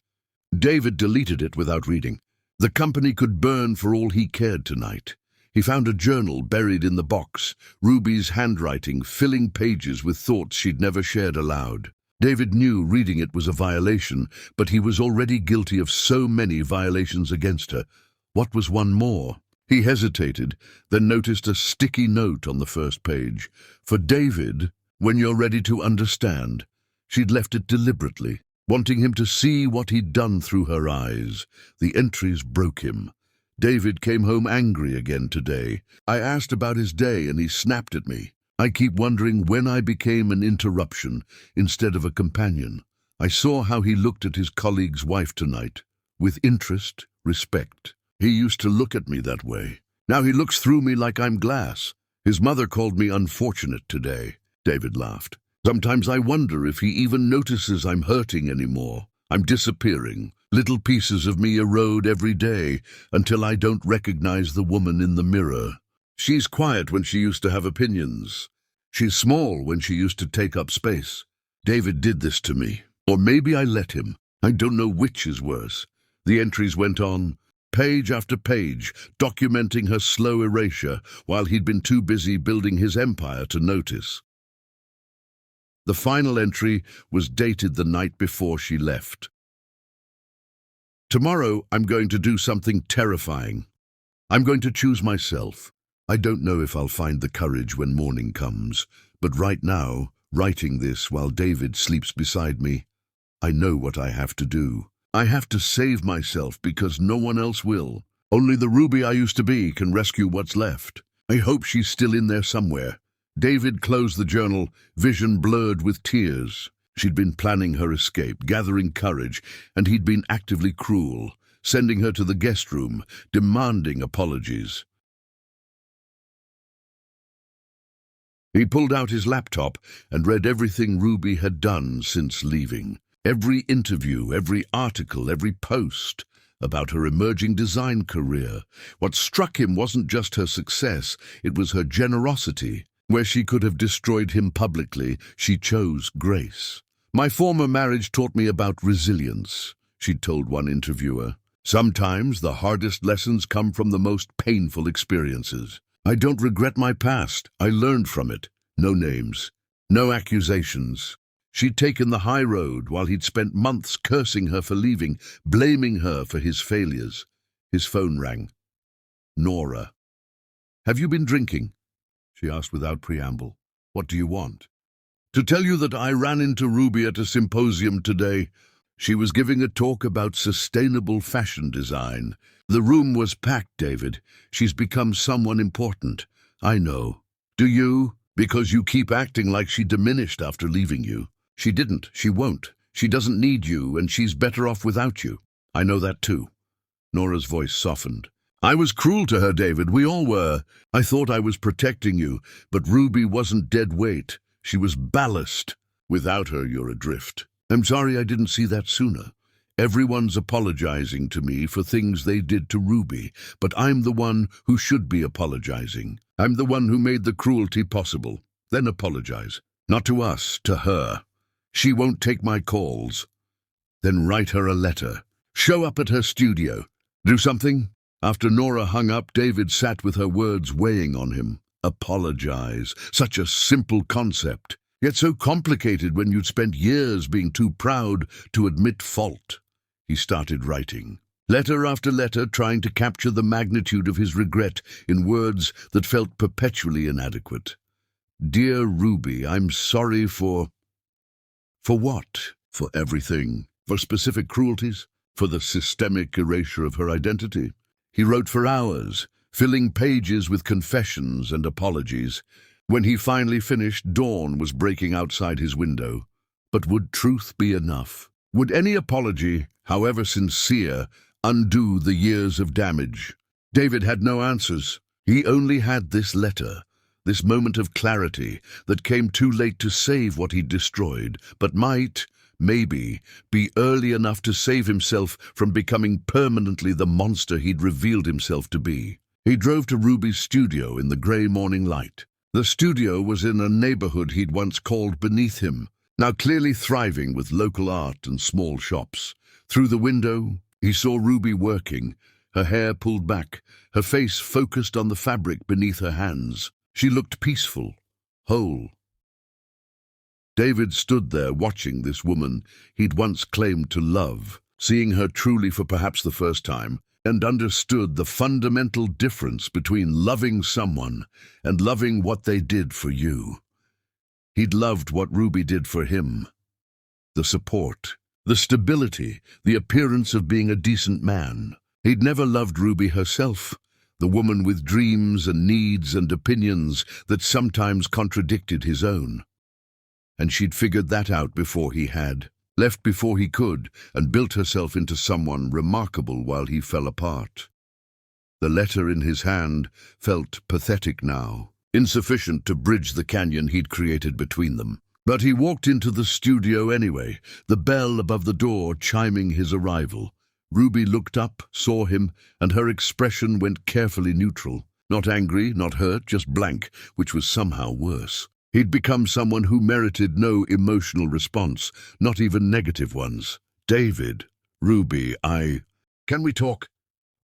David deleted it without reading. The company could burn for all he cared tonight. He found a journal buried in the box, Ruby's handwriting filling pages with thoughts she'd never shared aloud. David knew reading it was a violation, but he was already guilty of so many violations against her. What was one more? He hesitated, then noticed a sticky note on the first page. For David, when you're ready to understand. She'd left it deliberately, wanting him to see what he'd done through her eyes. The entries broke him. David came home angry again today. I asked about his day and he snapped at me. I keep wondering when I became an interruption instead of a companion. I saw how he looked at his colleague's wife tonight. with interest, respect. He used to look at me that way. Now he looks through me like I'm glass. His mother called me unfortunate today." David laughed. "Sometimes I wonder if he even notices I'm hurting anymore. I'm disappearing. Little pieces of me erode every day until I don't recognize the woman in the mirror. She's quiet when she used to have opinions. She's small when she used to take up space. David did this to me. Or maybe I let him. I don't know which is worse." The entries went on, page after page, documenting her slow erasure while he'd been too busy building his empire to notice. The final entry was dated the night before she left. "Tomorrow I'm going to do something terrifying. I'm going to choose myself. I don't know if I'll find the courage when morning comes, but right now, writing this while David sleeps beside me, I know what I have to do. I have to save myself because no one else will. Only the Ruby I used to be can rescue what's left. I hope she's still in there somewhere." David closed the journal, vision blurred with tears. She'd been planning her escape, gathering courage, and he'd been actively cruel, sending her to the guest room, demanding apologies. He pulled out his laptop and read everything Ruby had done since leaving. Every interview, every article, every post about her emerging design career. What struck him wasn't just her success, it was her generosity. Where she could have destroyed him publicly, she chose grace. "My former marriage taught me about resilience," she'd told one interviewer. "Sometimes the hardest lessons come from the most painful experiences. I don't regret my past. I learned from it. No names, no accusations." She'd taken the high road while he'd spent months cursing her for leaving, blaming her for his failures. His phone rang. "Nora." "Have you been drinking?" she asked without preamble. "What do you want?" "To tell you that I ran into Ruby at a symposium today. She was giving a talk about sustainable fashion design. The room was packed, David. She's become someone important. I know. Do you? Because you keep acting like she diminished after leaving you. She didn't. She won't. She doesn't need you, and she's better off without you. I know that too." Nora's voice softened. "I was cruel to her, David. We all were. I thought I was protecting you, but Ruby wasn't dead weight. She was ballast. Without her, you're adrift. I'm sorry I didn't see that sooner. Everyone's apologizing to me for things they did to Ruby, but I'm the one who should be apologizing. I'm the one who made the cruelty possible. Then apologize. Not to us, to her. She won't take my calls. Then write her a letter. Show up at her studio. Do something." After Nora hung up, David sat with her words weighing on him. Apologize. Such a simple concept, yet so complicated when you'd spent years being too proud to admit fault. He started writing. Letter after letter, trying to capture the magnitude of his regret in words that felt perpetually inadequate. "Dear Ruby, I'm sorry for..." For what? For everything. For specific cruelties? For the systemic erasure of her identity? He wrote for hours, filling pages with confessions and apologies. When he finally finished, dawn was breaking outside his window. But would truth be enough? Would any apology, however sincere, undo the years of damage? David had no answers. He only had this letter, this moment of clarity that came too late to save what he'd destroyed, but might, maybe, be early enough to save himself from becoming permanently the monster he'd revealed himself to be. He drove to Ruby's studio in the grey morning light. The studio was in a neighborhood he'd once called beneath him, now clearly thriving with local art and small shops. Through the window, he saw Ruby working, her hair pulled back, her face focused on the fabric beneath her hands. She looked peaceful, whole. David stood there watching this woman he'd once claimed to love, seeing her truly for perhaps the first time, and understood the fundamental difference between loving someone and loving what they did for you. He'd loved what Ruby did for him. The support, the stability, the appearance of being a decent man. He'd never loved Ruby herself, the woman with dreams and needs and opinions that sometimes contradicted his own. And she'd figured that out before he had. left before he could, and built herself into someone remarkable while he fell apart. The letter in his hand felt pathetic now, insufficient to bridge the canyon he'd created between them. But he walked into the studio anyway, the bell above the door chiming his arrival. Ruby looked up, saw him, and her expression went carefully neutral. Not angry, not hurt, just blank, which was somehow worse. He'd become someone who merited no emotional response, not even negative ones. David, Ruby, Can we talk?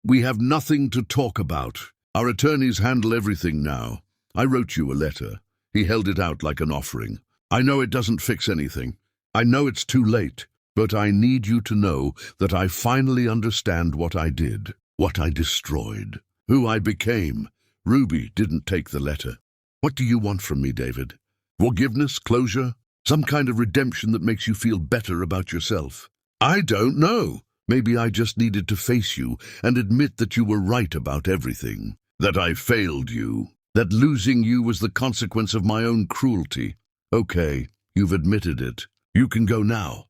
We have nothing to talk about. Our attorneys handle everything now. I wrote you a letter. He held it out like an offering. I know it doesn't fix anything. I know it's too late. But I need you to know that I finally understand what I did, what I destroyed, who I became. Ruby didn't take the letter. What do you want from me, David? Forgiveness, closure, some kind of redemption that makes you feel better about yourself? I don't know. Maybe I just needed to face you and admit that you were right about everything, that I failed you, that losing you was the consequence of my own cruelty. Okay, you've admitted it. You can go now.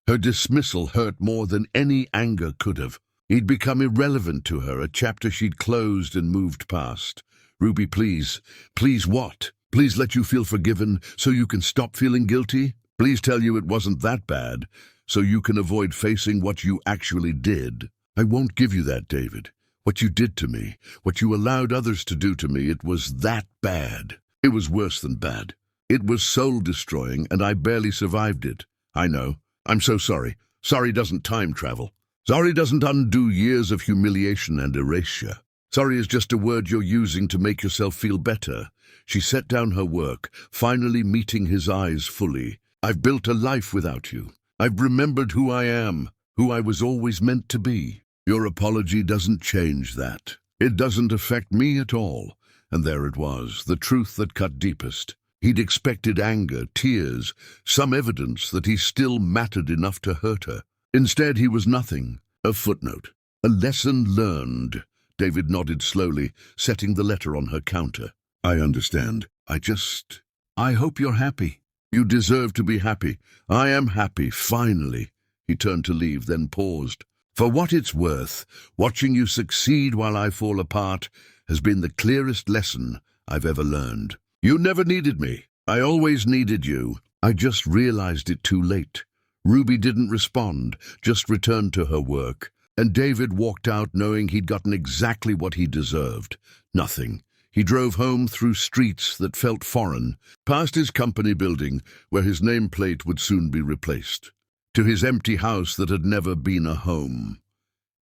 Her dismissal hurt more than any anger could have. He'd become irrelevant to her, a chapter she'd closed and moved past. Ruby, please. Please what? Please let you feel forgiven so you can stop feeling guilty? Please tell you it wasn't that bad, so you can avoid facing what you actually did. I won't give you that, David. What you did to me, what you allowed others to do to me, it was that bad. It was worse than bad. It was soul-destroying, and I barely survived it. I know. I'm so sorry. Sorry doesn't time travel. Sorry doesn't undo years of humiliation and erasure. Sorry is just a word you're using to make yourself feel better. She set down her work, finally meeting his eyes fully. I've built a life without you. I've remembered who I am, who I was always meant to be. Your apology doesn't change that. It doesn't affect me at all. And there it was, the truth that cut deepest. He'd expected anger, tears, some evidence that he still mattered enough to hurt her. Instead, he was nothing. A footnote. A lesson learned. David nodded slowly, setting the letter on her counter. I understand. I hope you're happy. You deserve to be happy. I am happy, finally. He turned to leave, then paused. For what it's worth, watching you succeed while I fall apart has been the clearest lesson I've ever learned. You never needed me. I always needed you. I just realized it too late. Ruby didn't respond, just returned to her work. And David walked out knowing he'd gotten exactly what he deserved. Nothing. He drove home through streets that felt foreign, past his company building, where his nameplate would soon be replaced, to his empty house that had never been a home.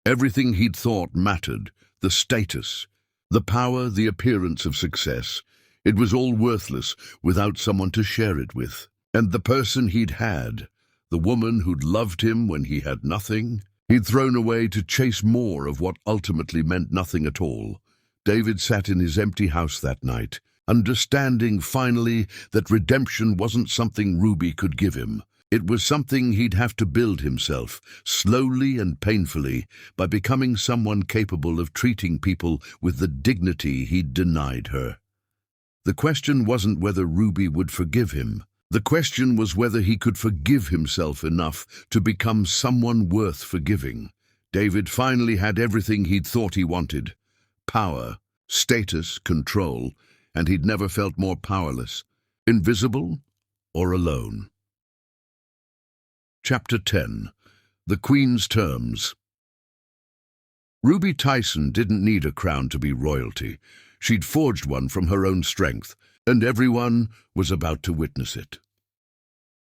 Everything he'd thought mattered, the status, the power, the appearance of success. It was all worthless without someone to share it with. And the person he'd had, the woman who'd loved him when he had nothing, he'd thrown away to chase more of what ultimately meant nothing at all. David sat in his empty house that night, understanding finally that redemption wasn't something Ruby could give him. It was something he'd have to build himself, slowly and painfully, by becoming someone capable of treating people with the dignity he'd denied her. The question wasn't whether Ruby would forgive him. The question was whether he could forgive himself enough to become someone worth forgiving. David finally had everything he'd thought he wanted. Power, status, control, and he'd never felt more powerless, invisible or alone. Chapter 10. The Queen's Terms. Ruby Tyson didn't need a crown to be royalty. She'd forged one from her own strength, and everyone was about to witness it.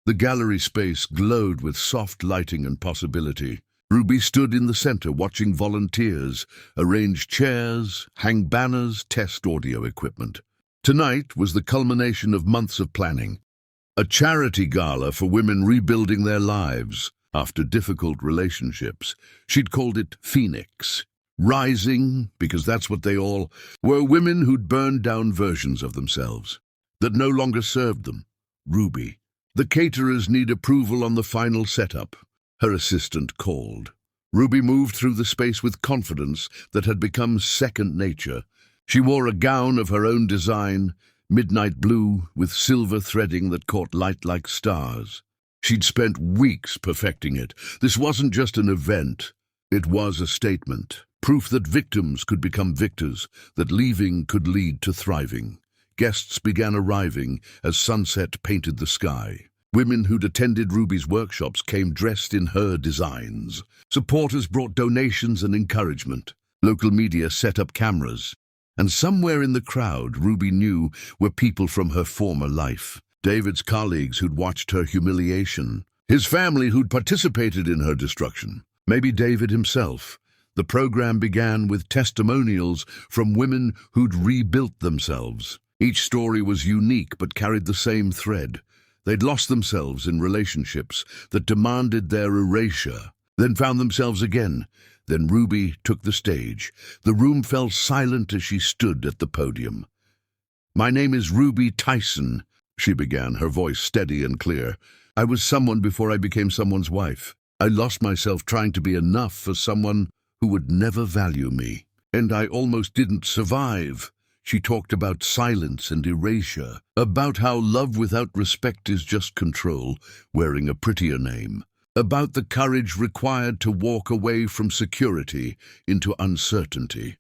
The gallery space glowed with soft lighting and possibility. Ruby stood in the center watching volunteers arrange chairs, hang banners, test audio equipment. Tonight was the culmination of months of planning. A charity gala for women rebuilding their lives after difficult relationships. She'd called it Phoenix. Rising, because that's what they all were, women who'd burned down versions of themselves that no longer served them. Ruby. The caterers need approval on the final setup. Her assistant called. Ruby moved through the space with confidence that had become second nature. She wore a gown of her own design, midnight blue with silver threading that caught light like stars. She'd spent weeks perfecting it. This wasn't just an event. It was a statement. Proof that victims could become victors, that leaving could lead to thriving. Guests began arriving as sunset painted the sky. Women who'd attended Ruby's workshops came dressed in her designs. Supporters brought donations and encouragement. Local media set up cameras. And somewhere in the crowd, Ruby knew, were people from her former life. David's colleagues who'd watched her humiliation. His family who'd participated in her destruction. Maybe David himself. The program began with testimonials from women who'd rebuilt themselves. Each story was unique but carried the same thread. They'd lost themselves in relationships that demanded their erasure, then found themselves again. Then Ruby took the stage. The room fell silent as she stood at the podium. "My name is Ruby Tyson," she began, her voice steady and clear. "I was someone before I became someone's wife. I lost myself trying to be enough for someone who would never value me. And I almost didn't survive." She talked about silence and erasure, about how love without respect is just control, wearing a prettier name, about the courage required to walk away from security into uncertainty.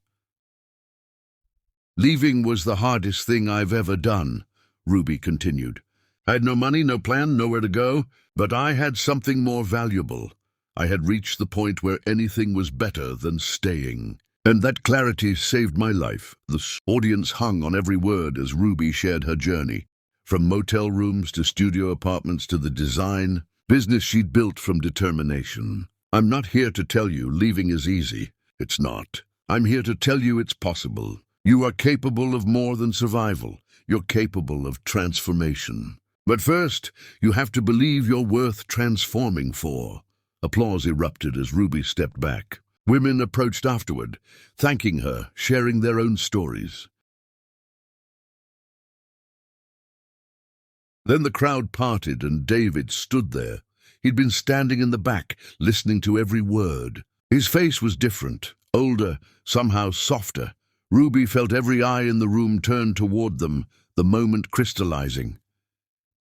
"Leaving was the hardest thing I've ever done," Ruby continued. "I had no money, no plan, nowhere to go, but I had something more valuable. I had reached the point where anything was better than staying. And that clarity saved my life." The audience hung on every word as Ruby shared her journey, from motel rooms to studio apartments to the design, business she'd built from determination. "I'm not here to tell you leaving is easy. It's not. I'm here to tell you it's possible. You are capable of more than survival. You're capable of transformation. But first, you have to believe you're worth transforming for." Applause erupted as Ruby stepped back. Women approached afterward, thanking her, sharing their own stories. Then the crowd parted and David stood there. He'd been standing in the back, listening to every word. His face was different, older, somehow softer. Ruby felt every eye in the room turn toward them, the moment crystallizing.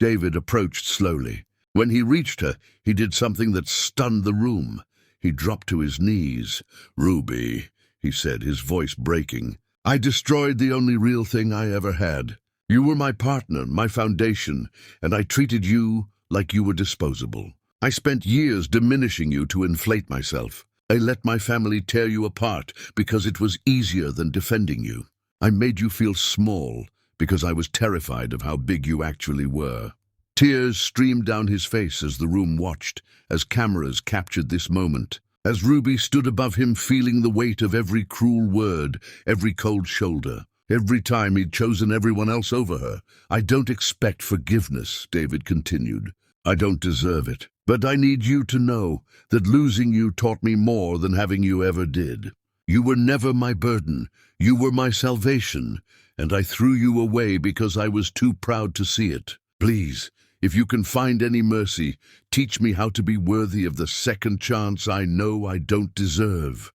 David approached slowly. When he reached her, he did something that stunned the room. He dropped to his knees. "Ruby," he said, his voice breaking, "I destroyed the only real thing I ever had. You were my partner, my foundation, and I treated you like you were disposable. I spent years diminishing you to inflate myself. I let my family tear you apart because it was easier than defending you. I made you feel small because I was terrified of how big you actually were." Tears streamed down his face as the room watched, as cameras captured this moment, as Ruby stood above him feeling the weight of every cruel word, every cold shoulder, every time he'd chosen everyone else over her. "I don't expect forgiveness," David continued. "I don't deserve it. But I need you to know that losing you taught me more than having you ever did. You were never my burden. You were my salvation, and I threw you away because I was too proud to see it. Please, if you can find any mercy, teach me how to be worthy of the second chance I know I don't deserve."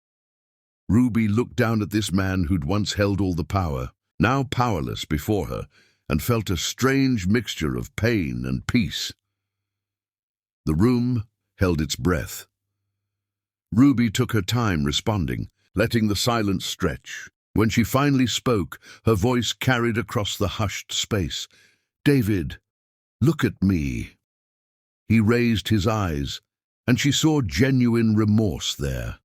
Ruby looked down at this man who'd once held all the power, now powerless before her, and felt a strange mixture of pain and peace. The room held its breath. Ruby took her time responding, letting the silence stretch. When she finally spoke, her voice carried across the hushed space. "David, look at me." He raised his eyes, and she saw genuine remorse there.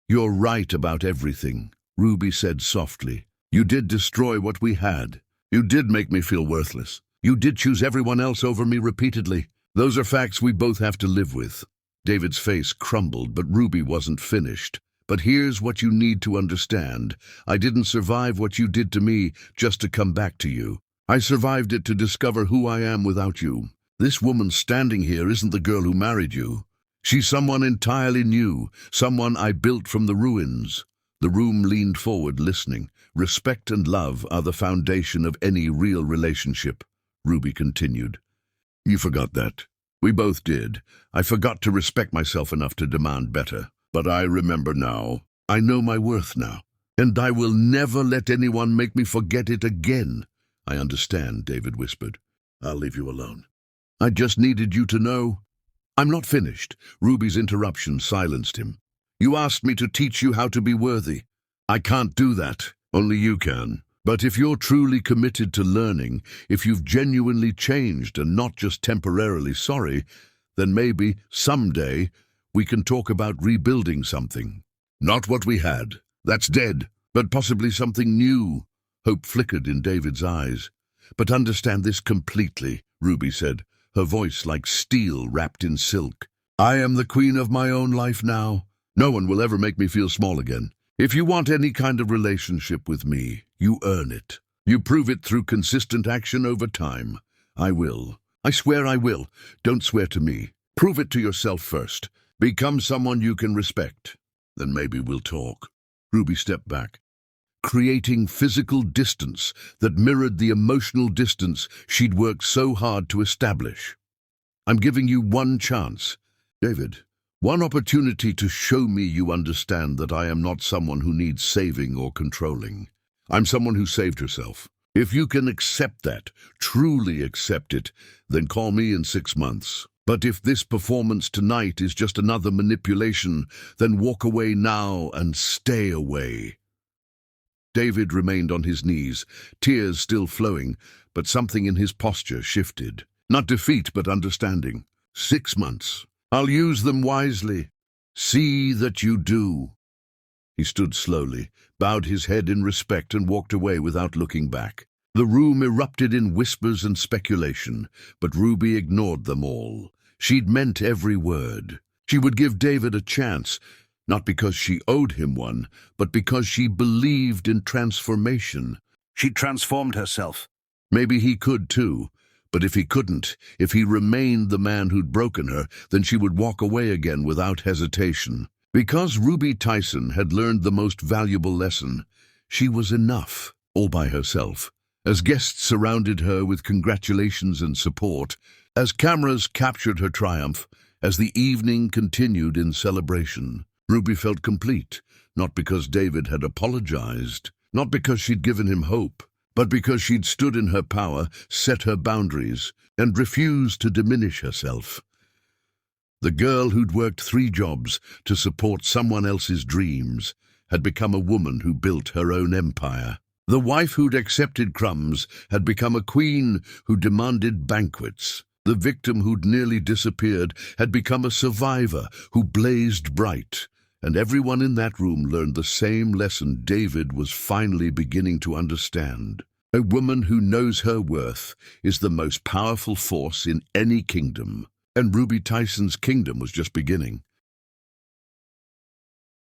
"You're right about everything," Ruby said softly. "You did destroy what we had. You did make me feel worthless. You did choose everyone else over me repeatedly. Those are facts we both have to live with." David's face crumbled, but Ruby wasn't finished. "But here's what you need to understand. I didn't survive what you did to me just to come back to you. I survived it to discover who I am without you. This woman standing here isn't the girl who married you. She's someone entirely new, someone I built from the ruins." The room leaned forward, listening. "Respect and love are the foundation of any real relationship," Ruby continued. "You forgot that. We both did. I forgot to respect myself enough to demand better. But I remember now. I know my worth now. And I will never let anyone make me forget it again." "I understand," David whispered. "I'll leave you alone." I just needed you to know. I'm not finished. Ruby's interruption silenced him. You asked me to teach you how to be worthy. I can't do that. Only you can. But if you're truly committed to learning, if you've genuinely changed and not just temporarily sorry, then maybe, someday, we can talk about rebuilding something. Not what we had. That's dead. But possibly something new. Hope flickered in David's eyes. But understand this completely, Ruby said, her voice like steel wrapped in silk. I am the queen of my own life now. No one will ever make me feel small again. If you want any kind of relationship with me, you earn it. You prove it through consistent action over time. I will. I swear I will. Don't swear to me. Prove it to yourself first. Become someone you can respect. Then maybe we'll talk. Ruby stepped back, creating physical distance that mirrored the emotional distance she'd worked so hard to establish. I'm giving you one chance, David. One opportunity to show me you understand that I am not someone who needs saving or controlling. I'm someone who saved herself. If you can accept that, truly accept it, then call me in 6 months. But if this performance tonight is just another manipulation, then walk away now and stay away. David remained on his knees, tears still flowing, but something in his posture shifted. Not defeat, but understanding. 6 months. I'll use them wisely. See that you do. He stood slowly, bowed his head in respect and walked away without looking back. The room erupted in whispers and speculation, but Ruby ignored them all. She'd meant every word. She would give David a chance, not because she owed him one, but because she believed in transformation. She transformed herself. Maybe he could too. But if he couldn't, if he remained the man who'd broken her, then she would walk away again without hesitation. Because Ruby Tyson had learned the most valuable lesson, she was enough, all by herself. As guests surrounded her with congratulations and support, as cameras captured her triumph, as the evening continued in celebration, Ruby felt complete, not because David had apologized, not because she'd given him hope, but because she'd stood in her power, set her boundaries, and refused to diminish herself. The girl who'd worked 3 jobs to support someone else's dreams had become a woman who built her own empire. The wife who'd accepted crumbs had become a queen who demanded banquets. The victim who'd nearly disappeared had become a survivor who blazed bright. And everyone in that room learned the same lesson David was finally beginning to understand. A woman who knows her worth is the most powerful force in any kingdom. And Ruby Tyson's kingdom was just beginning.